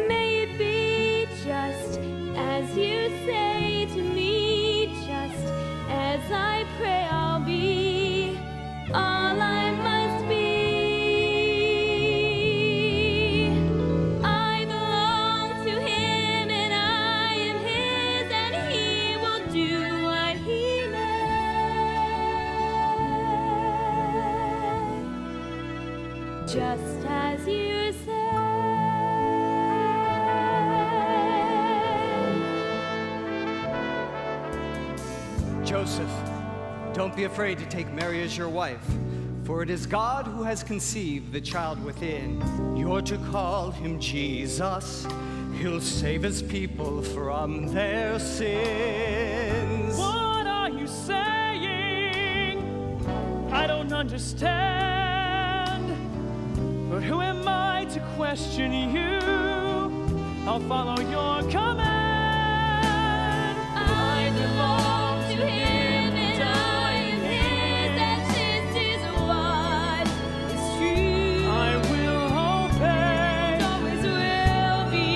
May it be just as you say to me, just as I pray I'll be all I must be. I belong to him and I am his, and he will do what he may, just as you say. Joseph, Don't be afraid to take Mary as your wife, for it is God who has conceived the child within. You're to call him Jesus. He'll save his people from their sins. What are you saying? I don't understand. But who am I to question you? I'll follow your command. I belong to him and I am his, and this is what is true. I will obey. It always will be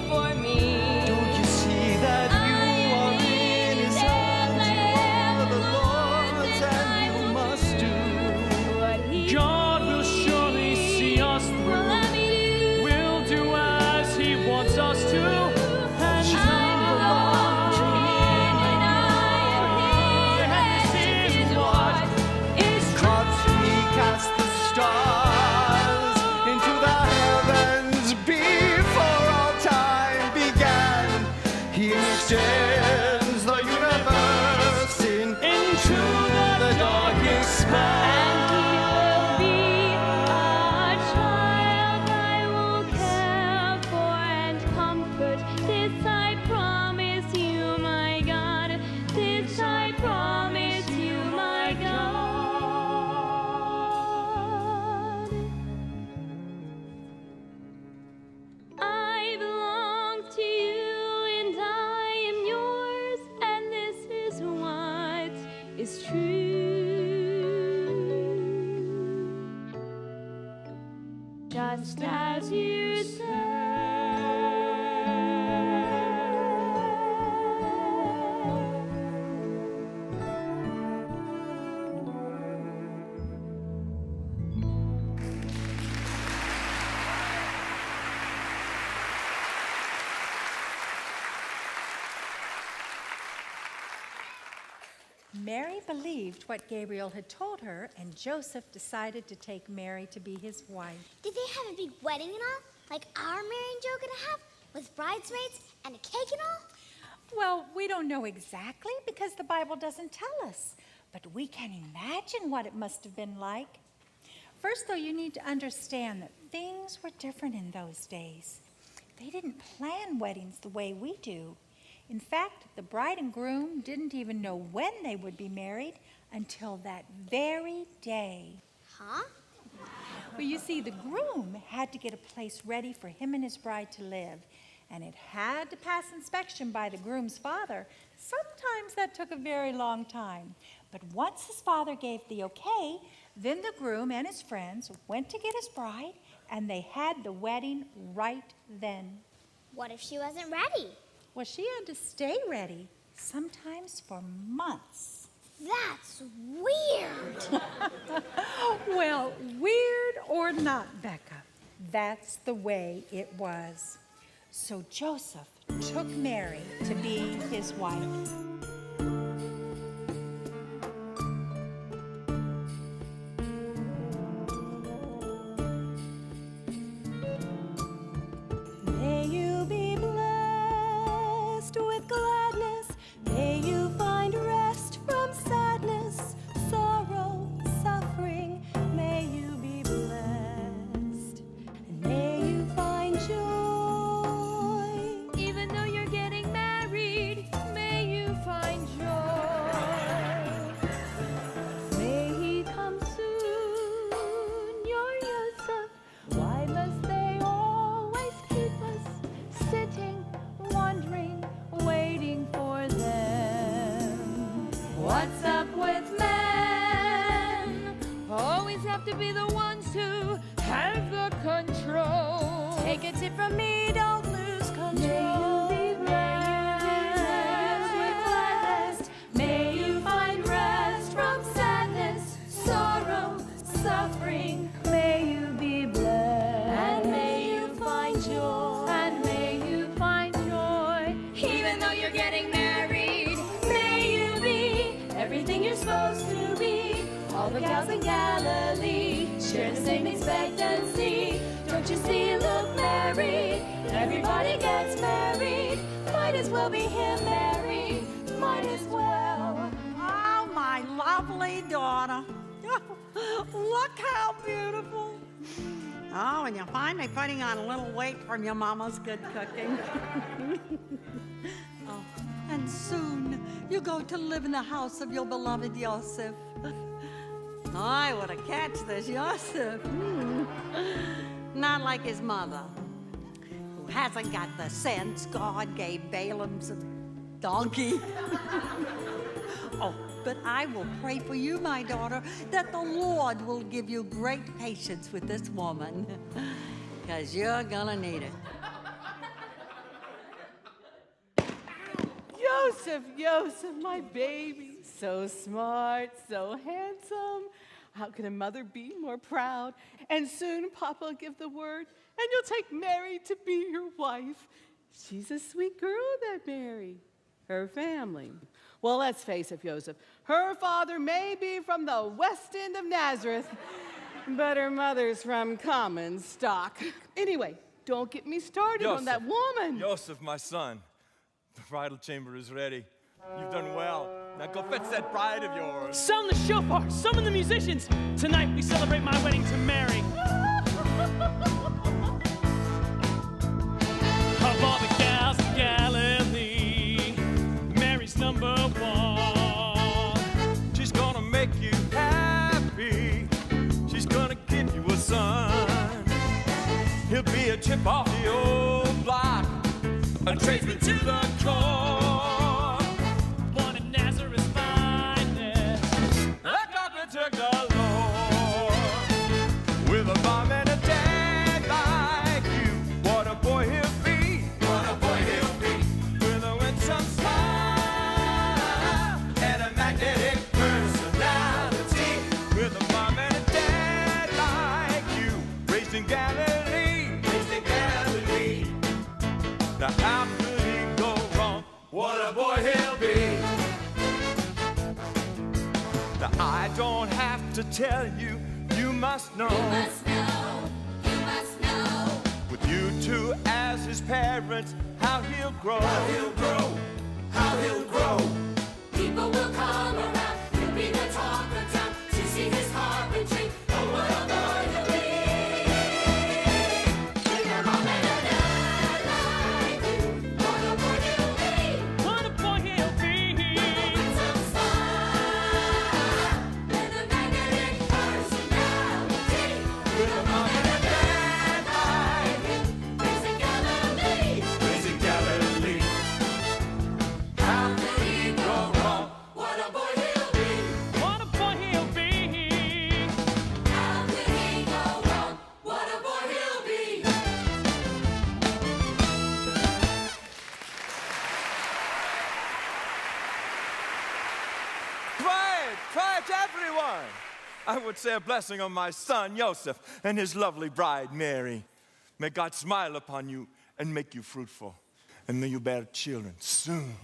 for me. Don't you see that you are in his hands? You are the Lord's, and you must do what he God will surely see us will through. let me do. We'll do as he wants us to. And I belong to him and I am his, and this is what is Cause he cast the stars into the heavens before all time began. He extends the universe into the darkest span. be a child I will care for and comfort. This I promise you, my God. This I promise you, my God. I belong to you and I am yours, and this is what is true. Just as you Mary believed what Gabriel had told her, and Joseph decided to take Mary to be his wife. Did they have a big wedding and all? Like our Mary and Joe gonna have? With bridesmaids and a cake and all? Well, we don't know exactly because the Bible doesn't tell us, but we can imagine what it must have been like. First, though, you need to understand that things were different in those days. They didn't plan weddings the way we do. In fact, the bride and groom didn't even know when they would be married until that very day. Huh? Well, you see, the groom had to get a place ready for him and his bride to live, and it had to pass inspection by the groom's father. Sometimes that took a very long time. But once his father gave the okay, then the groom and his friends went to get his bride, and they had the wedding right then. What if she wasn't ready? Well, she had to stay ready, sometimes for months. That's weird. Well, weird or not, Becca, that's the way it was. So Joseph took Mary to be his wife. May you be blessed with gladness. May you find rest from sadness, sorrow, suffering. May you be blessed. And may you find joy. Even though you're getting married, may you find joy. May he come soon, your Yosef. Why must they always keep us sitting, wondering, waiting for them? What's up with men? Always have to be the ones who have the control. Take a tip from me, don't lose control. May you be blessed with gladness. May you find rest from sadness, sorrow, suffering. May you be blessed. And may you find joy. And may you find joy. Even though you're getting married, May you be everything you're supposed to be. All the cows in Galilee share the same expectancy. Don't you see, look married. Everybody gets married. Might as well be him married. Might as well. Oh, my lovely daughter. Look how beautiful. Oh, and you're finally putting on a little weight from your mama's good cooking. Oh, and soon you go to live in the house of your beloved Joseph. I would have catched this Joseph. Not like his mother, who hasn't got the sense God gave Balaam's donkey. Oh, but I will pray for you, my daughter, that the Lord will give you great patience with this woman, because you're gonna need it. Joseph, my baby. So smart, so handsome. How can a mother be more proud? And soon Papa will give the word, and you'll take Mary to be your wife. She's a sweet girl, that Mary. Her family. Well, let's face it, Joseph. Her father may be from the west end of Nazareth, but her mother's from common stock. Anyway, don't get me started on that woman. Joseph, my son, the bridal chamber is ready. You've done well. Now go fetch that bride of yours. Sound the shofar, summon the musicians. Tonight we celebrate my wedding to Mary. Of all the gals of Galilee, Mary's number one. She's gonna make you happy. She's gonna give you a son. He'll be a chip off the old block, a tradesman to the core. Born in Nazareth's finest, a carpenter galore. With a mom and a dad like you, what a boy he'll be. What a boy he'll be. With a winsome smile and a magnetic personality. With a mom and a dad like you, raised in Galilee. Raised in Galilee. Now how could he go wrong? What a boy he'll be. Now I don't have to tell you, you must know. You must know, you must know. With you two as his parents, how he'll grow. How he'll grow, how he'll grow. People will come around, he'll be the talk of town to see his carpentry. Oh, what a boy he'll be. With a mom and a dad like you, what a boy he'll be. what a boy he'll be. With some style and a magnetic personality. With a mom and a dad like you, Raised in Galilee. raised in Galilee. How could he go wrong? What a boy he'll be. What a boy he'll be. How could he go wrong? What a boy he'll be. Quiet, everyone. I would say a blessing on my son, Joseph, and his lovely bride, Mary. May God smile upon you and make you fruitful. And may you bear children soon.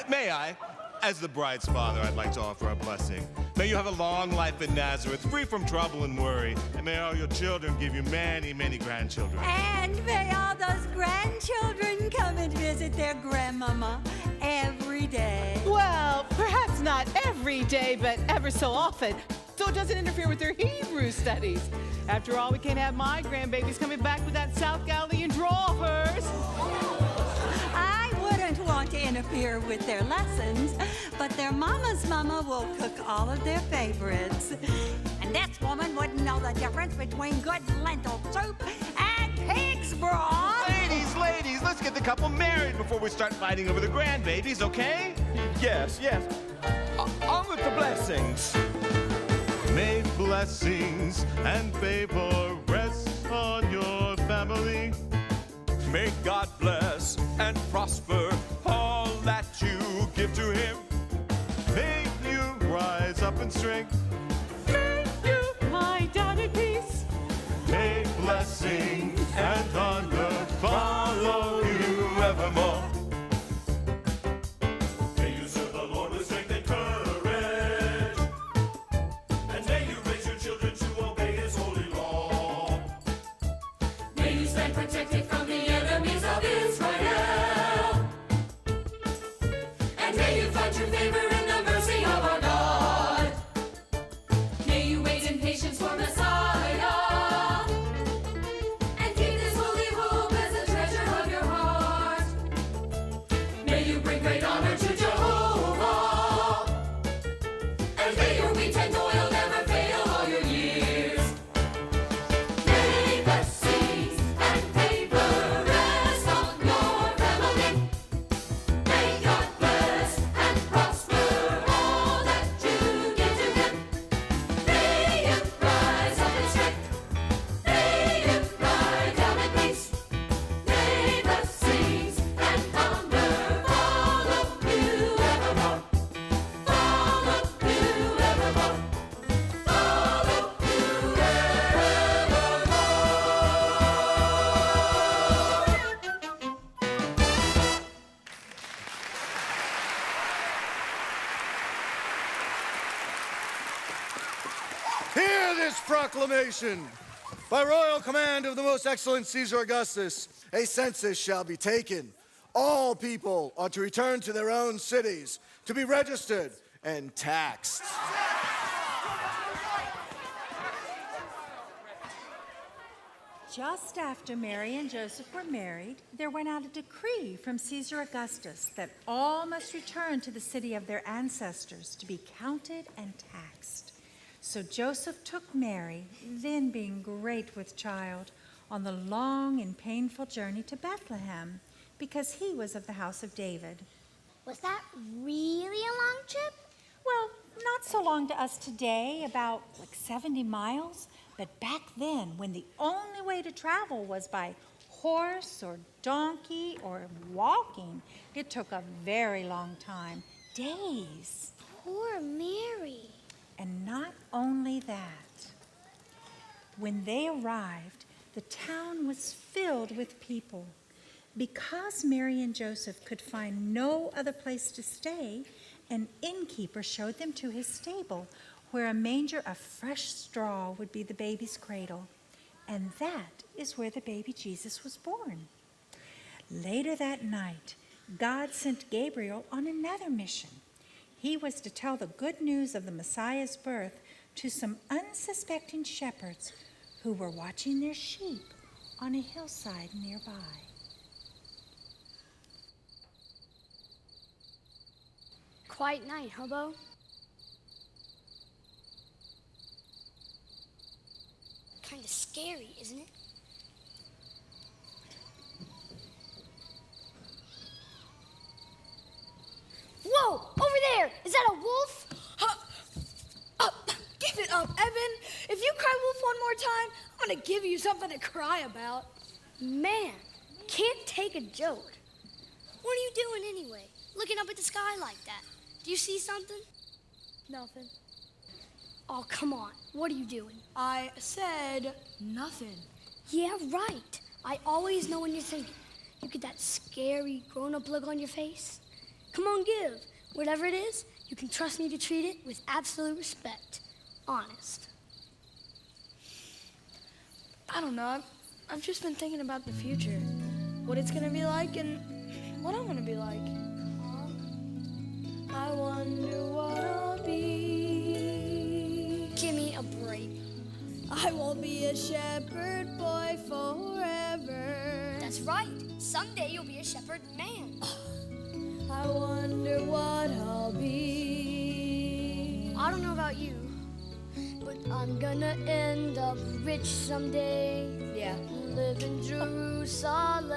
May I? As the bride's father, I'd like to offer a blessing. May you have a long life in Nazareth, free from trouble and worry. And may all your children give you many, many grandchildren. And may all those grandchildren come and visit their grandmama every day. Well, perhaps not every day, but ever so often, so it doesn't interfere with their Hebrew studies. After all, we can't have my grandbabies coming back with that South Galilean drawl of hers. I wouldn't want to interfere with their lessons, but their mama's mama will cook all of their favorites. And this woman wouldn't know the difference between good lentil soup and pig's broth. Ladies, let's get the couple married before we start fighting over the grandbabies, okay? Yes. On with the blessings. May blessings and favor rest on your family. May God bless and prosper all that you give to him. May you rise up in strength. May you lie down in peace. May blessings and honor follow you evermore. May you serve the Lord with strength and courage. And may you raise your children to obey his holy law. May you stand protected from the enemies of Israel. And may you find your favor in the mercy this proclamation. By royal command of the most excellent Caesar Augustus, a census shall be taken. All people are to return to their own cities to be registered and taxed. Just after Mary and Joseph were married, there went out a decree from Caesar Augustus that all must return to the city of their ancestors to be counted and taxed. So Joseph took Mary, then being great with child, on the long and painful journey to Bethlehem, because he was of the house of David. Was that really a long trip? Well, not so long to us today, about 70 miles. But back then, when the only way to travel was by horse or donkey or walking, it took a very long time, days. Poor Mary. And not only that. When they arrived, the town was filled with people. Because Mary and Joseph could find no other place to stay, an innkeeper showed them to his stable, where a manger of fresh straw would be the baby's cradle. And that is where the baby Jesus was born. Later that night, God sent Gabriel on another mission. He was to tell the good news of the Messiah's birth to some unsuspecting shepherds who were watching their sheep on a hillside nearby. Quiet night, hobo. Kind of scary, isn't it? Whoa! Over there! Is that a wolf? Give it up, Evan. If you cry wolf one more time, I'm gonna give you something to cry about. Man, can't take a joke. What are you doing anyway? Looking up at the sky like that? Do you see something? Nothing. Oh, come on. What are you doing? I said nothing. Yeah, right. I always know when you're thinking. You get that scary grown-up look on your face. Come on, give. Whatever it is, you can trust me to treat it with absolute respect. Honest. I don't know. I've just been thinking about the future. What it's gonna be like and what I'm gonna be like. I wonder what I'll be. Give me a break. I will be a shepherd boy forever. That's right. Someday you'll be a shepherd man. I wonder what I'll be. I don't know about you, but I'm gonna end up rich someday. Yeah. Live in Jerusalem.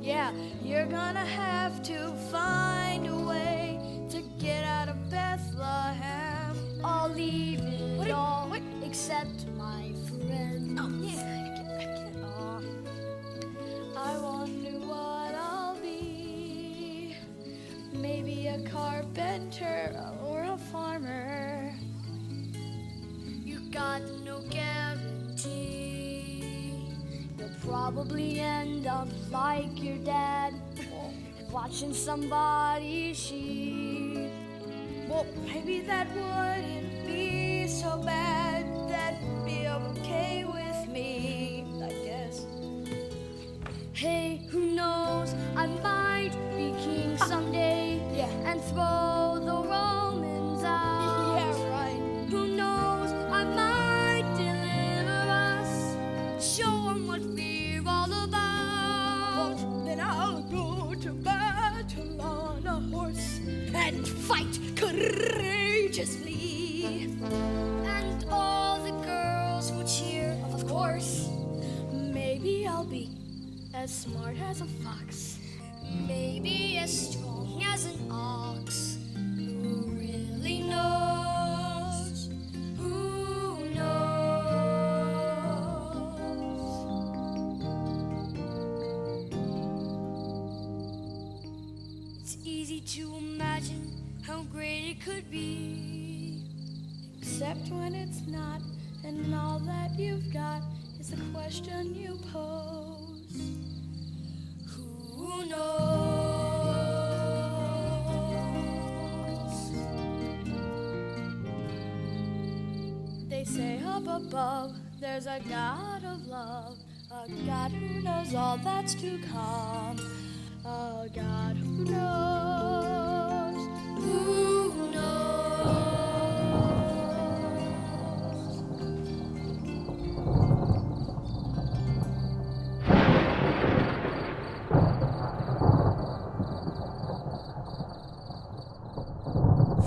Yeah, you're gonna have to find a way to get out of Bethlehem. I'll leave it all except my friend. Oh, yeah. I wonder what I'll be. Maybe a carpenter or a farmer. You got no guarantee. You'll probably end up like your dad, watching somebody's sheep. Well, maybe that wouldn't be so bad. That'd be okay with me, I guess. Hey, who knows? I might be king someday. Yeah. And throw the Romans out. Yeah, right. Who knows? I might deliver us. Show 'em what we're all about. Well, then I'll go to battle on a horse and fight courageously. And all the girls will cheer, of course. Maybe I'll be as smart as a fox. Maybe as strong as an ox. Who really knows? Who knows? It's easy to imagine how great it could be. Except when it's not, and all that you've got is the question you pose. Who knows? They They say up above there's a God of love, a God who knows all that's to come, a God who knows, who knows.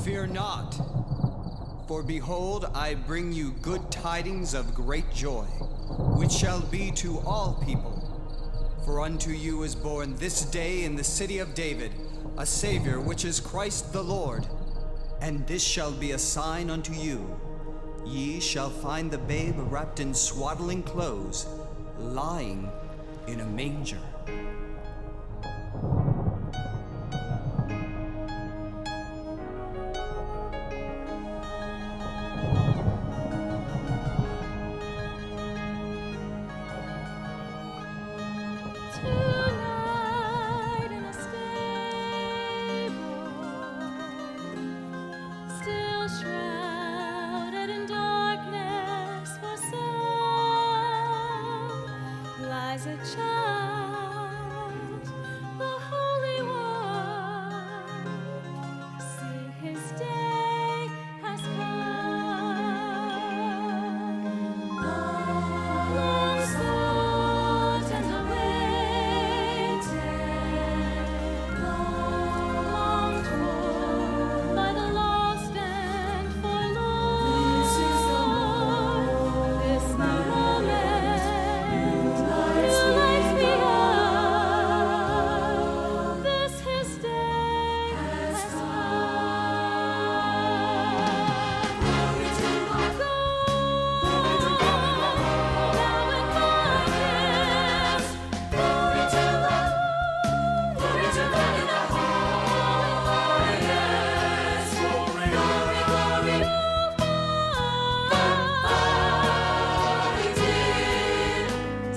Fear not, for behold, I bring you good tidings of great joy, which shall be to all people. For unto you is born this day in the city of David a Savior, which is Christ the Lord. And this shall be a sign unto you. Ye shall find the babe wrapped in swaddling clothes, lying in a manger. Tonight in a stable, still shrouded in darkness for some, lies a child, the Holy One. See, his day has come. Long sought and awaited, longed for by the lost and forlorn. This is the moment. This the moment. New lights beyond. This his day has come. Glory to our God. Now in darkness. Glory to God. Glory to God in the highest. Glory, glory, glory.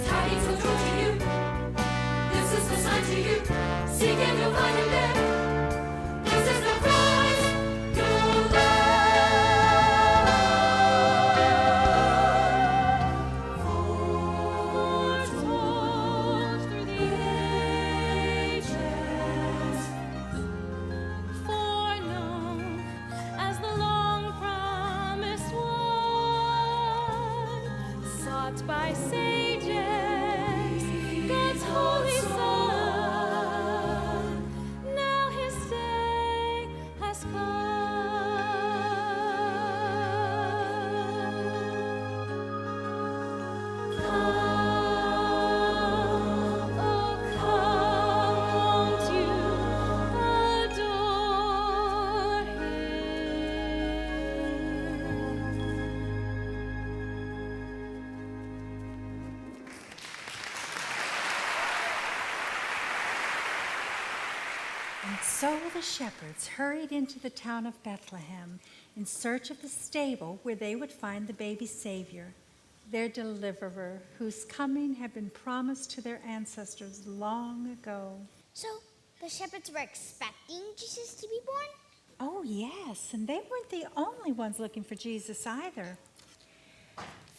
Tidings of joy to you. This is the sign to you. Seek and you'll find him there. This is the prize you'll learn. Foretold through the ages, foreknown as the long promised one, sought by sages, God's holy Son. Now his day has come. Oh, come, won't you adore him? And so the shepherds hurried into the town of Bethlehem in search of the stable where they would find the baby Savior, their deliverer, whose coming had been promised to their ancestors long ago. So the shepherds were expecting Jesus to be born? Oh, yes, and they weren't the only ones looking for Jesus either.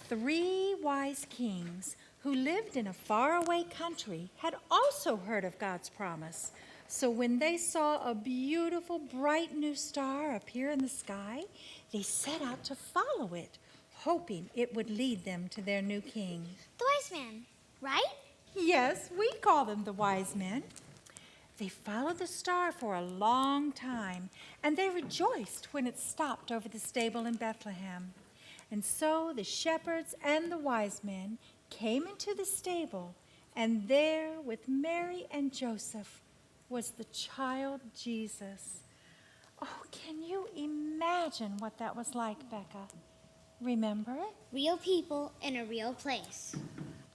3 wise kings who lived in a faraway country had also heard of God's promise. So when they saw a beautiful, bright new star appear in the sky, they set out to follow it, hoping it would lead them to their new king. The wise man, right? Yes, we call them the wise men. They followed the star for a long time, and they rejoiced when it stopped over the stable in Bethlehem. And so the shepherds and the wise men came into the stable, and there with Mary and Joseph was the child Jesus. Oh, can you imagine what that was like, Becca? Remember? Real people in a real place.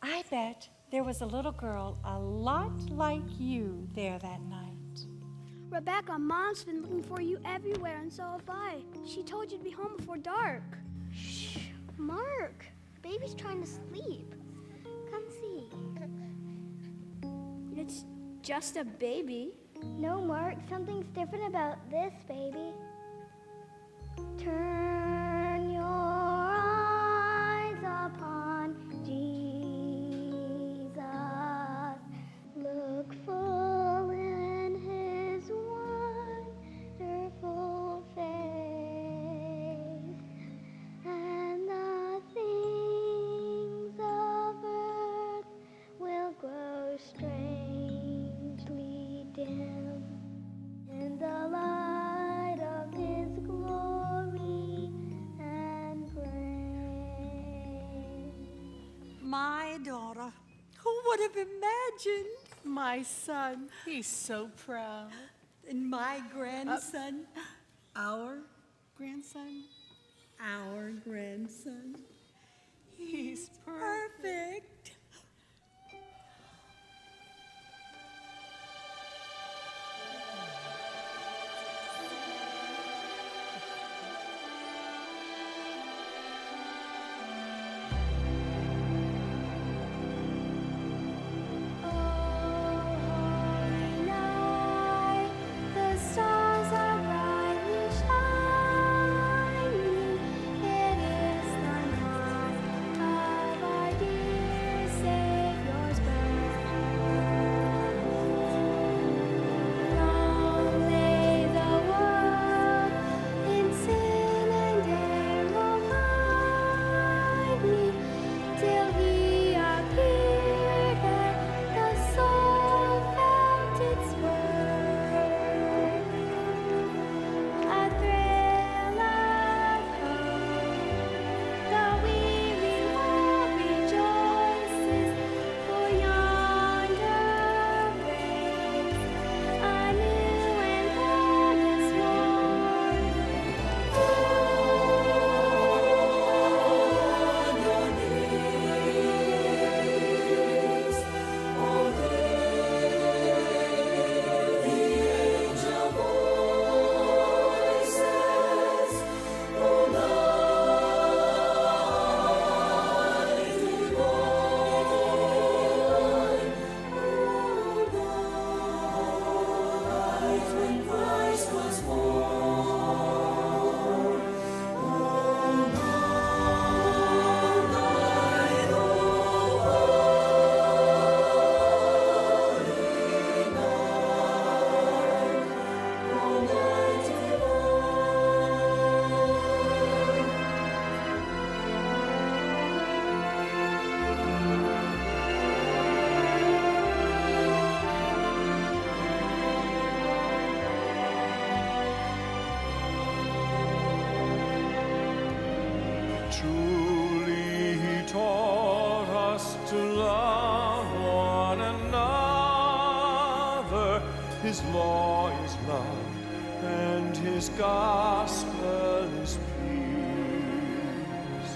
I bet there was a little girl a lot like you there that night. Rebecca, Mom's been looking for you everywhere, and so have I. She told you to be home before dark. Shh, Mark, baby's trying to sleep. Come see. It's just a baby. No, Mark, something's different about this baby. Turn your have imagined. My son, he's so proud. And my grandson, our Grandson, grandson. he's Perfect. The stars are brightly shining. It is the night of our dear Savior's birth. Long lay the world in sin and error blindly, till He appeared and the soul felt its worth. A thrill of hope, the weary world rejoices, for yonder breaks a new and glorious morn. On your knees, oh, hear the angel voices, oh, mighty Lord, night when Christ was born. Truly he taught us to love one another. His law is love, and his gospel is peace.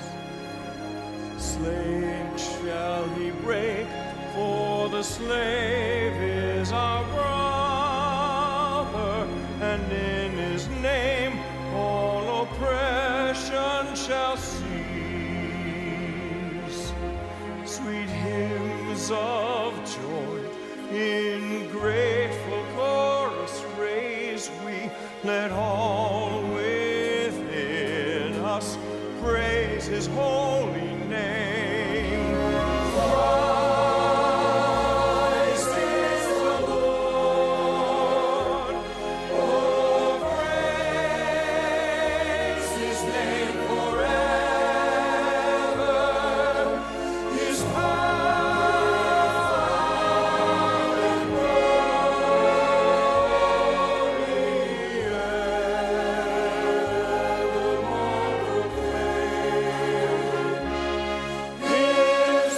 Slave shall he break, for the slave is our brother, and in his name all oppression shall cease. Sweet hymns of joy in grateful chorus raise we, let all within us praise his holy name. Christ is the Lord. Oh, praise his name forever. His power and glory evermore proclaim. His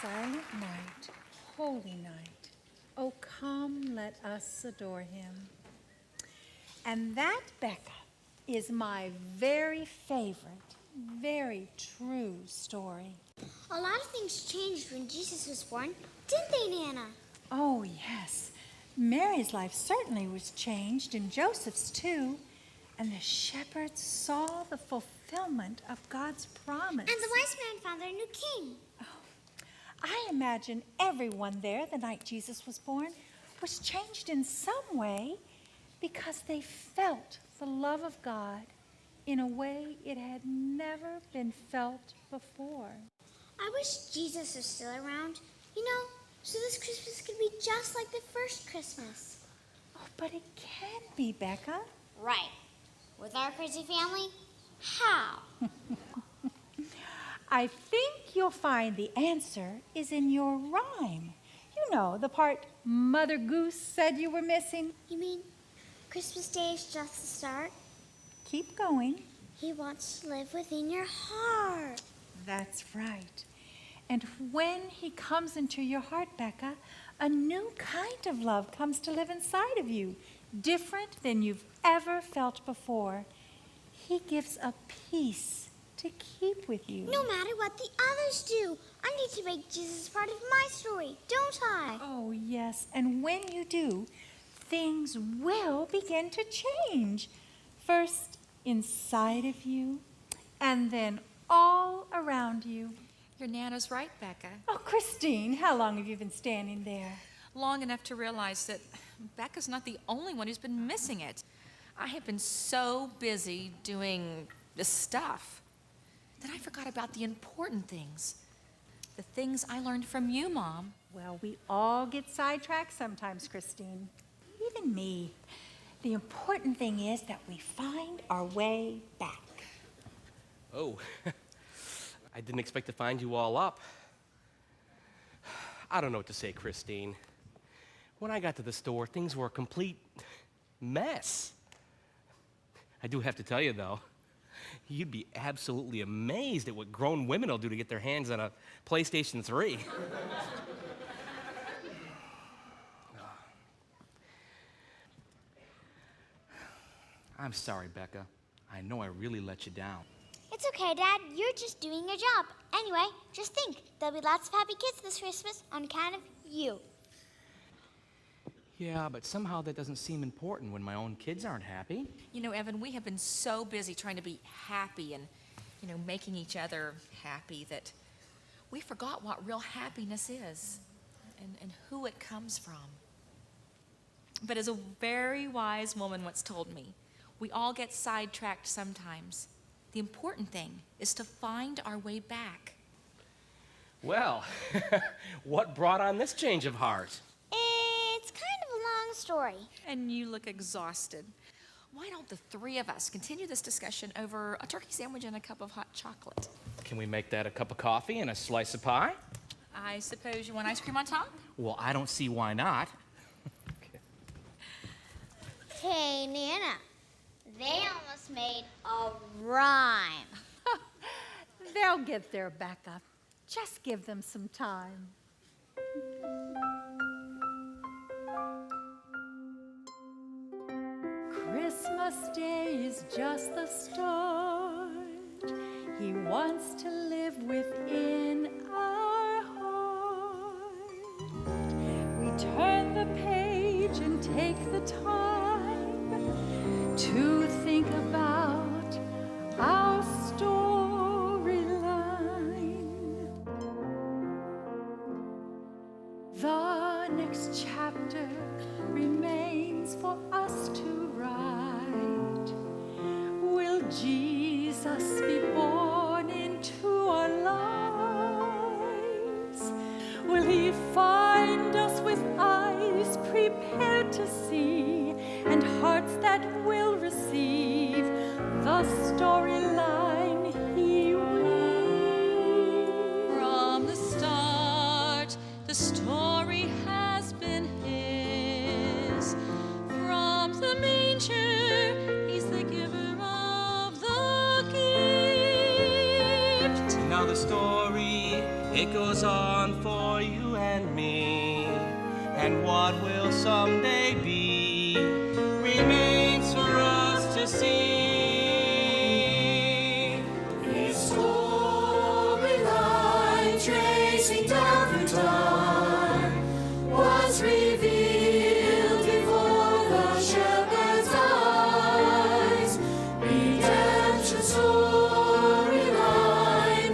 Silent night, holy night. Oh, come, let us adore him. And that, Becca, is my very favorite, very true story. A lot of things changed when Jesus was born, didn't they, Nana? Oh, yes. Mary's life certainly was changed, and Joseph's too. And the shepherds saw the fulfillment of God's promise. And the wise man found their new king. I imagine everyone there the night Jesus was born was changed in some way because they felt the love of God in a way it had never been felt before. I wish Jesus was still around, so this Christmas could be just like the first Christmas. Oh, but it can be, Becca. Right. With our crazy family? How? I think you'll find the answer is in your rhyme. You know, the part Mother Goose said you were missing. You mean Christmas Day is just the start? Keep going. He wants to live within your heart. That's right. And when he comes into your heart, Becca, a new kind of love comes to live inside of you, different than you've ever felt before. He gives a peace to keep with you. No matter what the others do, I need to make Jesus part of my story, don't I? Oh, yes. And when you do, things will begin to change. First inside of you, and then all around you. Your Nana's right, Becca. Oh, Christine, how long have you been standing there? Long enough to realize that Becca's not the only one who's been missing it. I have been so busy doing this stuff that I forgot about the important things. The things I learned from you, Mom. Well, we all get sidetracked sometimes, Christine. Even me. The important thing is that we find our way back. Oh, I didn't expect to find you all up. I don't know what to say, Christine. When I got to the store, things were a complete mess. I do have to tell you, though, you'd be absolutely amazed at what grown women will do to get their hands on a PlayStation 3. I'm sorry, Becca. I know I really let you down. It's okay, Dad. You're just doing your job. Anyway, just think. There'll be lots of happy kids this Christmas on account of you. Yeah, but somehow that doesn't seem important when my own kids aren't happy. You know, Evan, we have been so busy trying to be happy and, making each other happy that we forgot what real happiness is and who it comes from. But as a very wise woman once told me, we all get sidetracked sometimes. The important thing is to find our way back. Well, what brought on this change of heart? It's kind of a long story. And you look exhausted. Why don't the three of us continue this discussion over a turkey sandwich and a cup of hot chocolate? Can we make that a cup of coffee and a slice of pie? I suppose you want ice cream on top? Well, I don't see why not. Hey, Nana. They almost made a rhyme. They'll get there, Becca. Just give them some time. Christmas Day is just the start. He wants to live within our heart. We turn the page and take the time to think about our storyline. The next chapter remains for us to write. Will Jesus be born into our lives? Will he find us with eyes prepared to see and hearts that will receive the storyline he weaves? From the start, the story has been his. From the manger, he's the giver of the gift. Now the story, it goes on for you and me. And what will someday be remains for us to see. His storyline, tracing down through time, was revealed before the shepherd's eyes. Redemption storyline,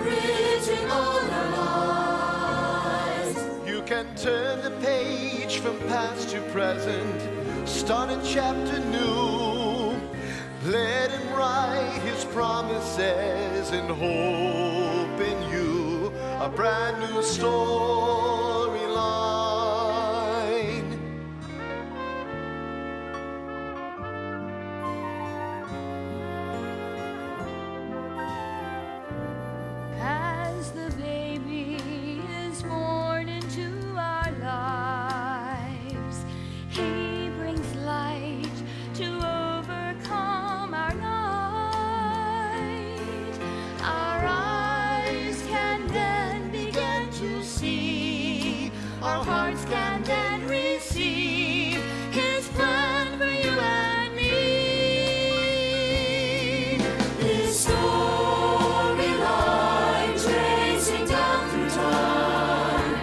written on our chapter new. Let him write his promises and hope in you. A brand new storyline. As the baby is born into our lives, he brings light to overcome our night. Our eyes can then begin to see, our hearts can then receive his plan for you and me. This storyline tracing down through time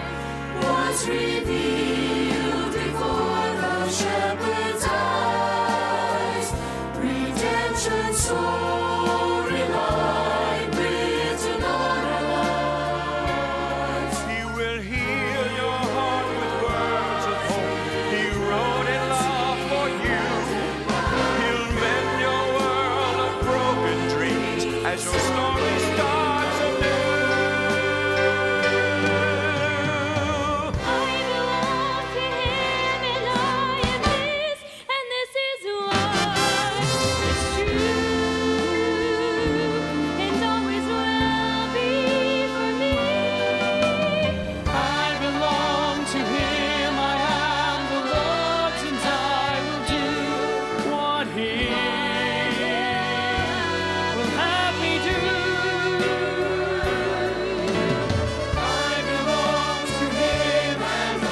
was revealed before the shepherd's eyes. Redemption storyline written on our lives. He will heal your heart with words of hope. He wrote in love for you. He'll mend your world of broken dreams as your story starts anew. I belong to him and I am his, and this is why it's true and always will be for me. I belong to him, I am the Lord's, and I will do what he will have me do. I belong to him, and I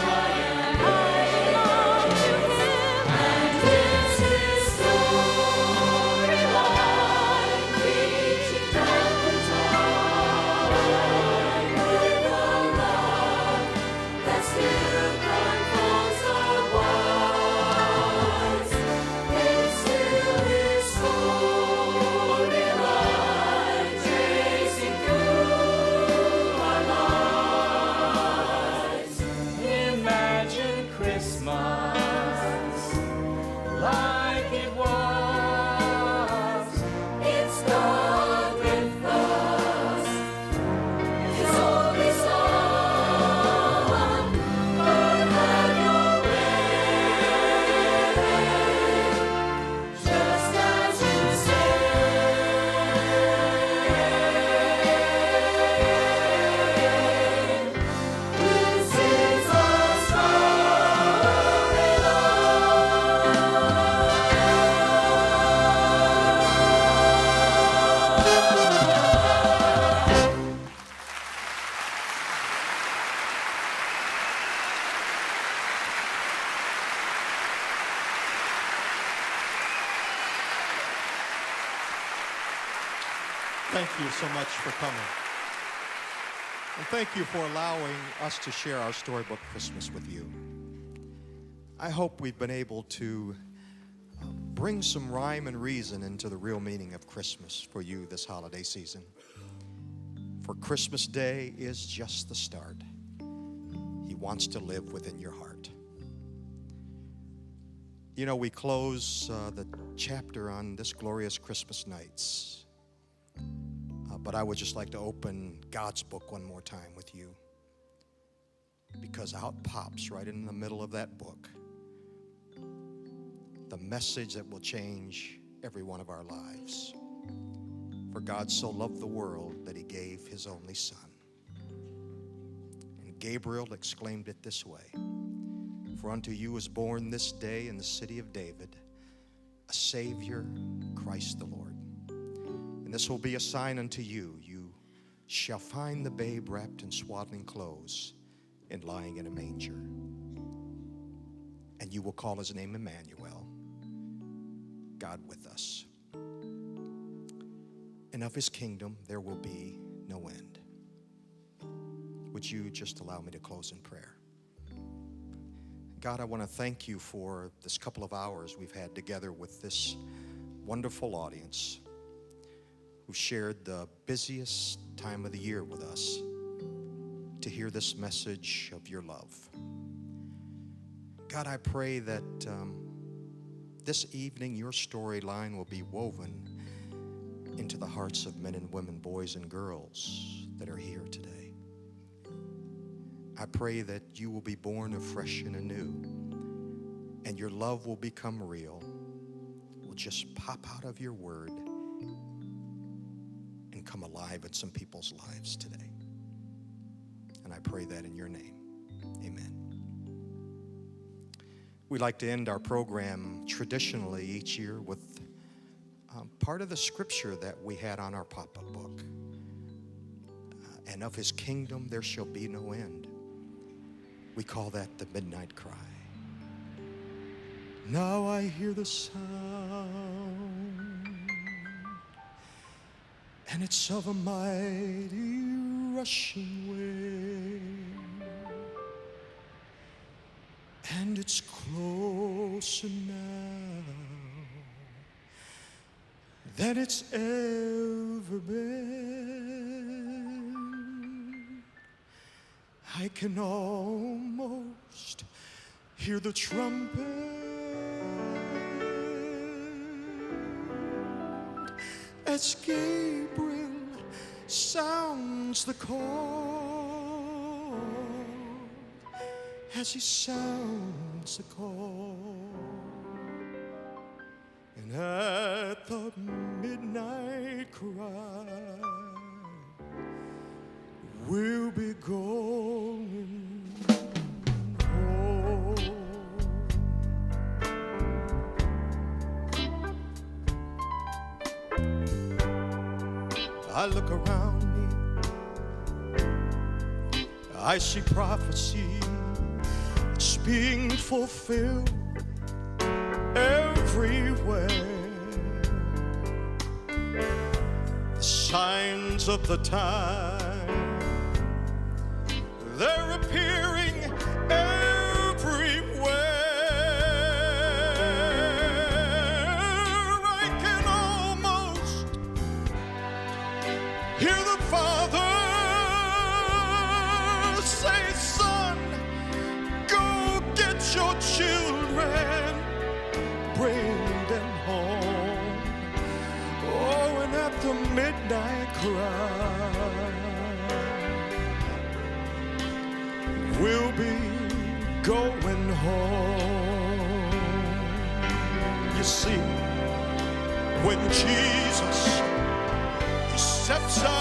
belong to him, And this is storyline reaching down through time with a love that still confounds the wise. It still is storyline tracing through our lives. Imagine Christmas like it was. It's God with us, His only Son. Lord, have your way, just as you say. This is our Thank you so much for coming. And thank you for allowing us to share our Storybook Christmas with you. I hope we've been able to bring some rhyme and reason into the real meaning of Christmas for you this holiday season. For Christmas Day is just the start. He wants to live within your heart. You know, we close the chapter on this glorious Christmas nights. But I would just like to open God's book one more time with you. Because out pops right in the middle of that book the message that will change every one of our lives. For God so loved the world that he gave his only Son. And Gabriel exclaimed it this way: For unto you is born this day in the city of David a Savior, Christ the Lord. And this will be a sign unto you. You shall find the babe wrapped in swaddling clothes and lying in a manger. And you will call his name Emmanuel, God with us. And of his kingdom there will be no end. Would you just allow me to close in prayer? God, I want to thank you for this couple of hours we've had together with this wonderful audience who shared the busiest time of the year with us to hear this message of your love. God, I pray that this evening your storyline will be woven into the hearts of men and women, boys and girls that are here today. I pray that you will be born afresh and anew, and your love will become real, will just pop out of your word and come alive in some people's lives today. And I pray that in your name. Amen. We like to end our program traditionally each year with part of the scripture that we had on our pop-up book. And of his kingdom there shall be no end. We call that the midnight cry. Now I hear the sound, and it's of a mighty rushing wind, and it's closer now than it's ever been. I can almost hear the trumpet as Gabriel sounds the call, as he sounds the call. And at the midnight cry, we'll be going home. I look around me, I see prophecy, it's being fulfilled everywhere. The signs of the time, they're appearing everywhere. I can almost hear the Father say, son, go get your children, bring them home. Oh, and at the midnight cry, we'll be going home. You see, when Jesus steps out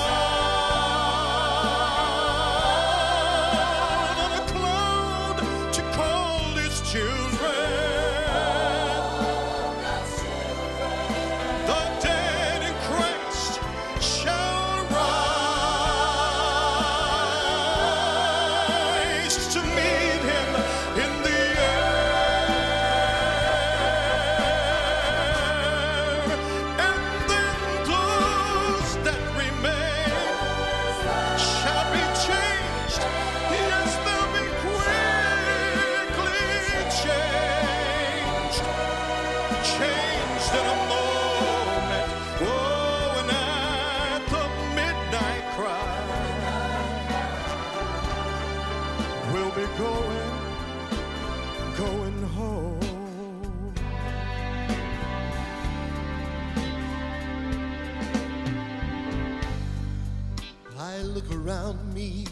on a cloud to call his children, the dead in Christ shall rise to meet him in the air. And then those that remain shall be changed. Yes, they'll be quickly changed. Changed in a moment. Oh, and at the midnight cry, we'll be going home. I look around me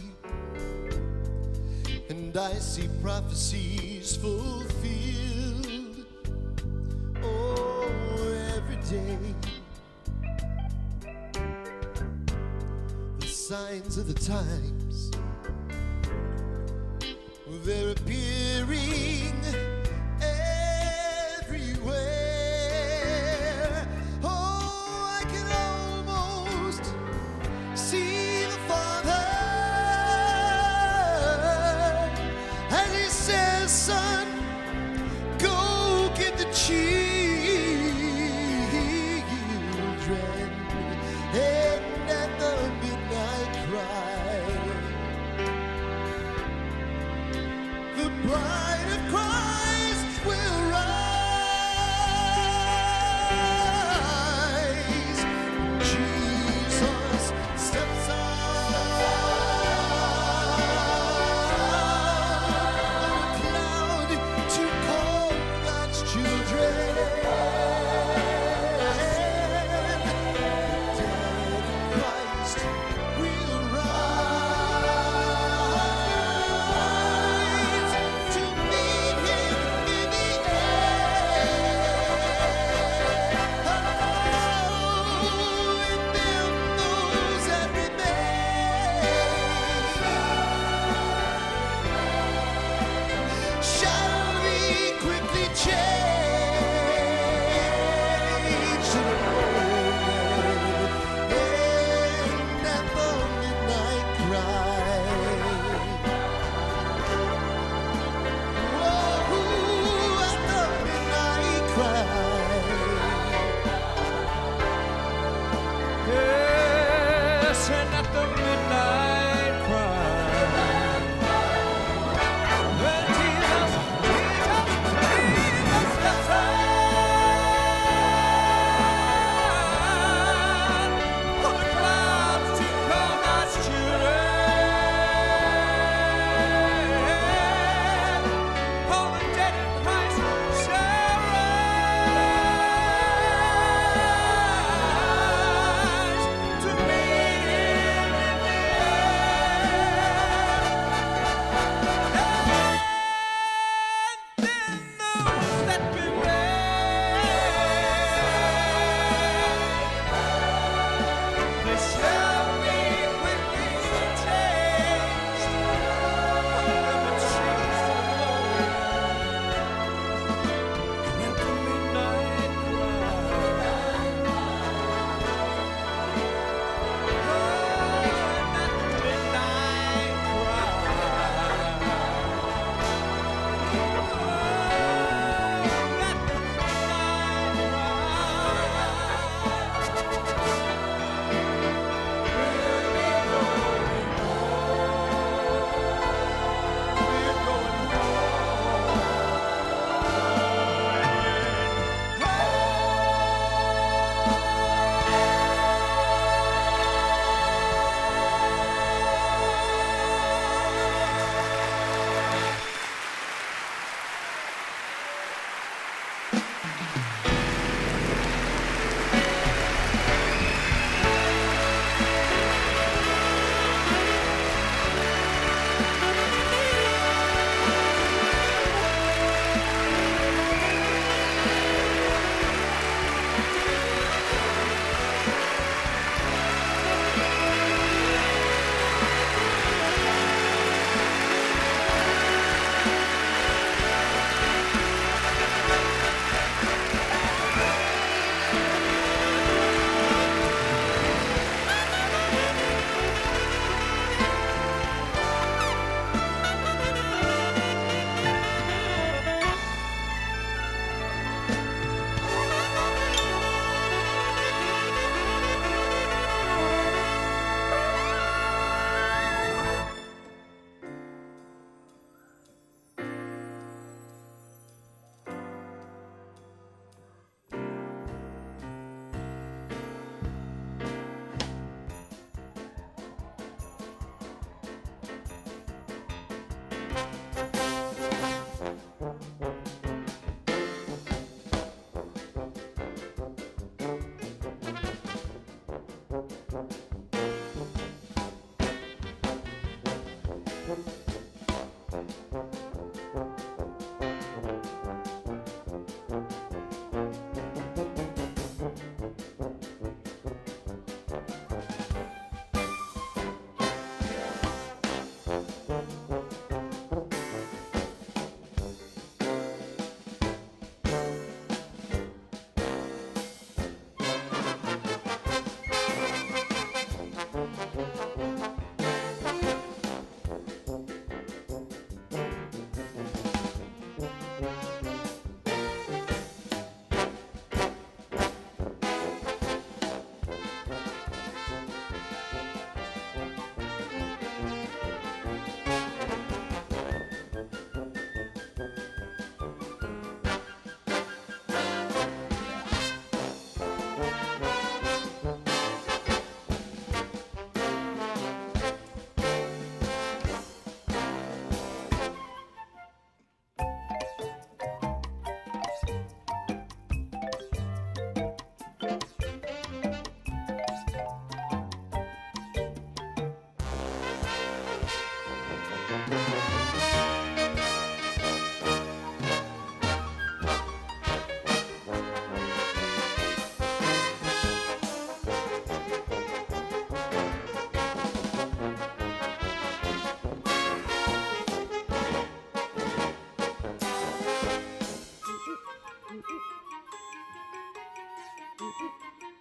and I see prophecies fulfilled. Oh, every day. The signs of the times, they're appearing everywhere. Oh, I can almost see the Father as he says, son, go get the children. And at the midnight cry, the bride of Christ will rise. Jesus steps out on a cloud to call God's children.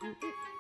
Mm-mm.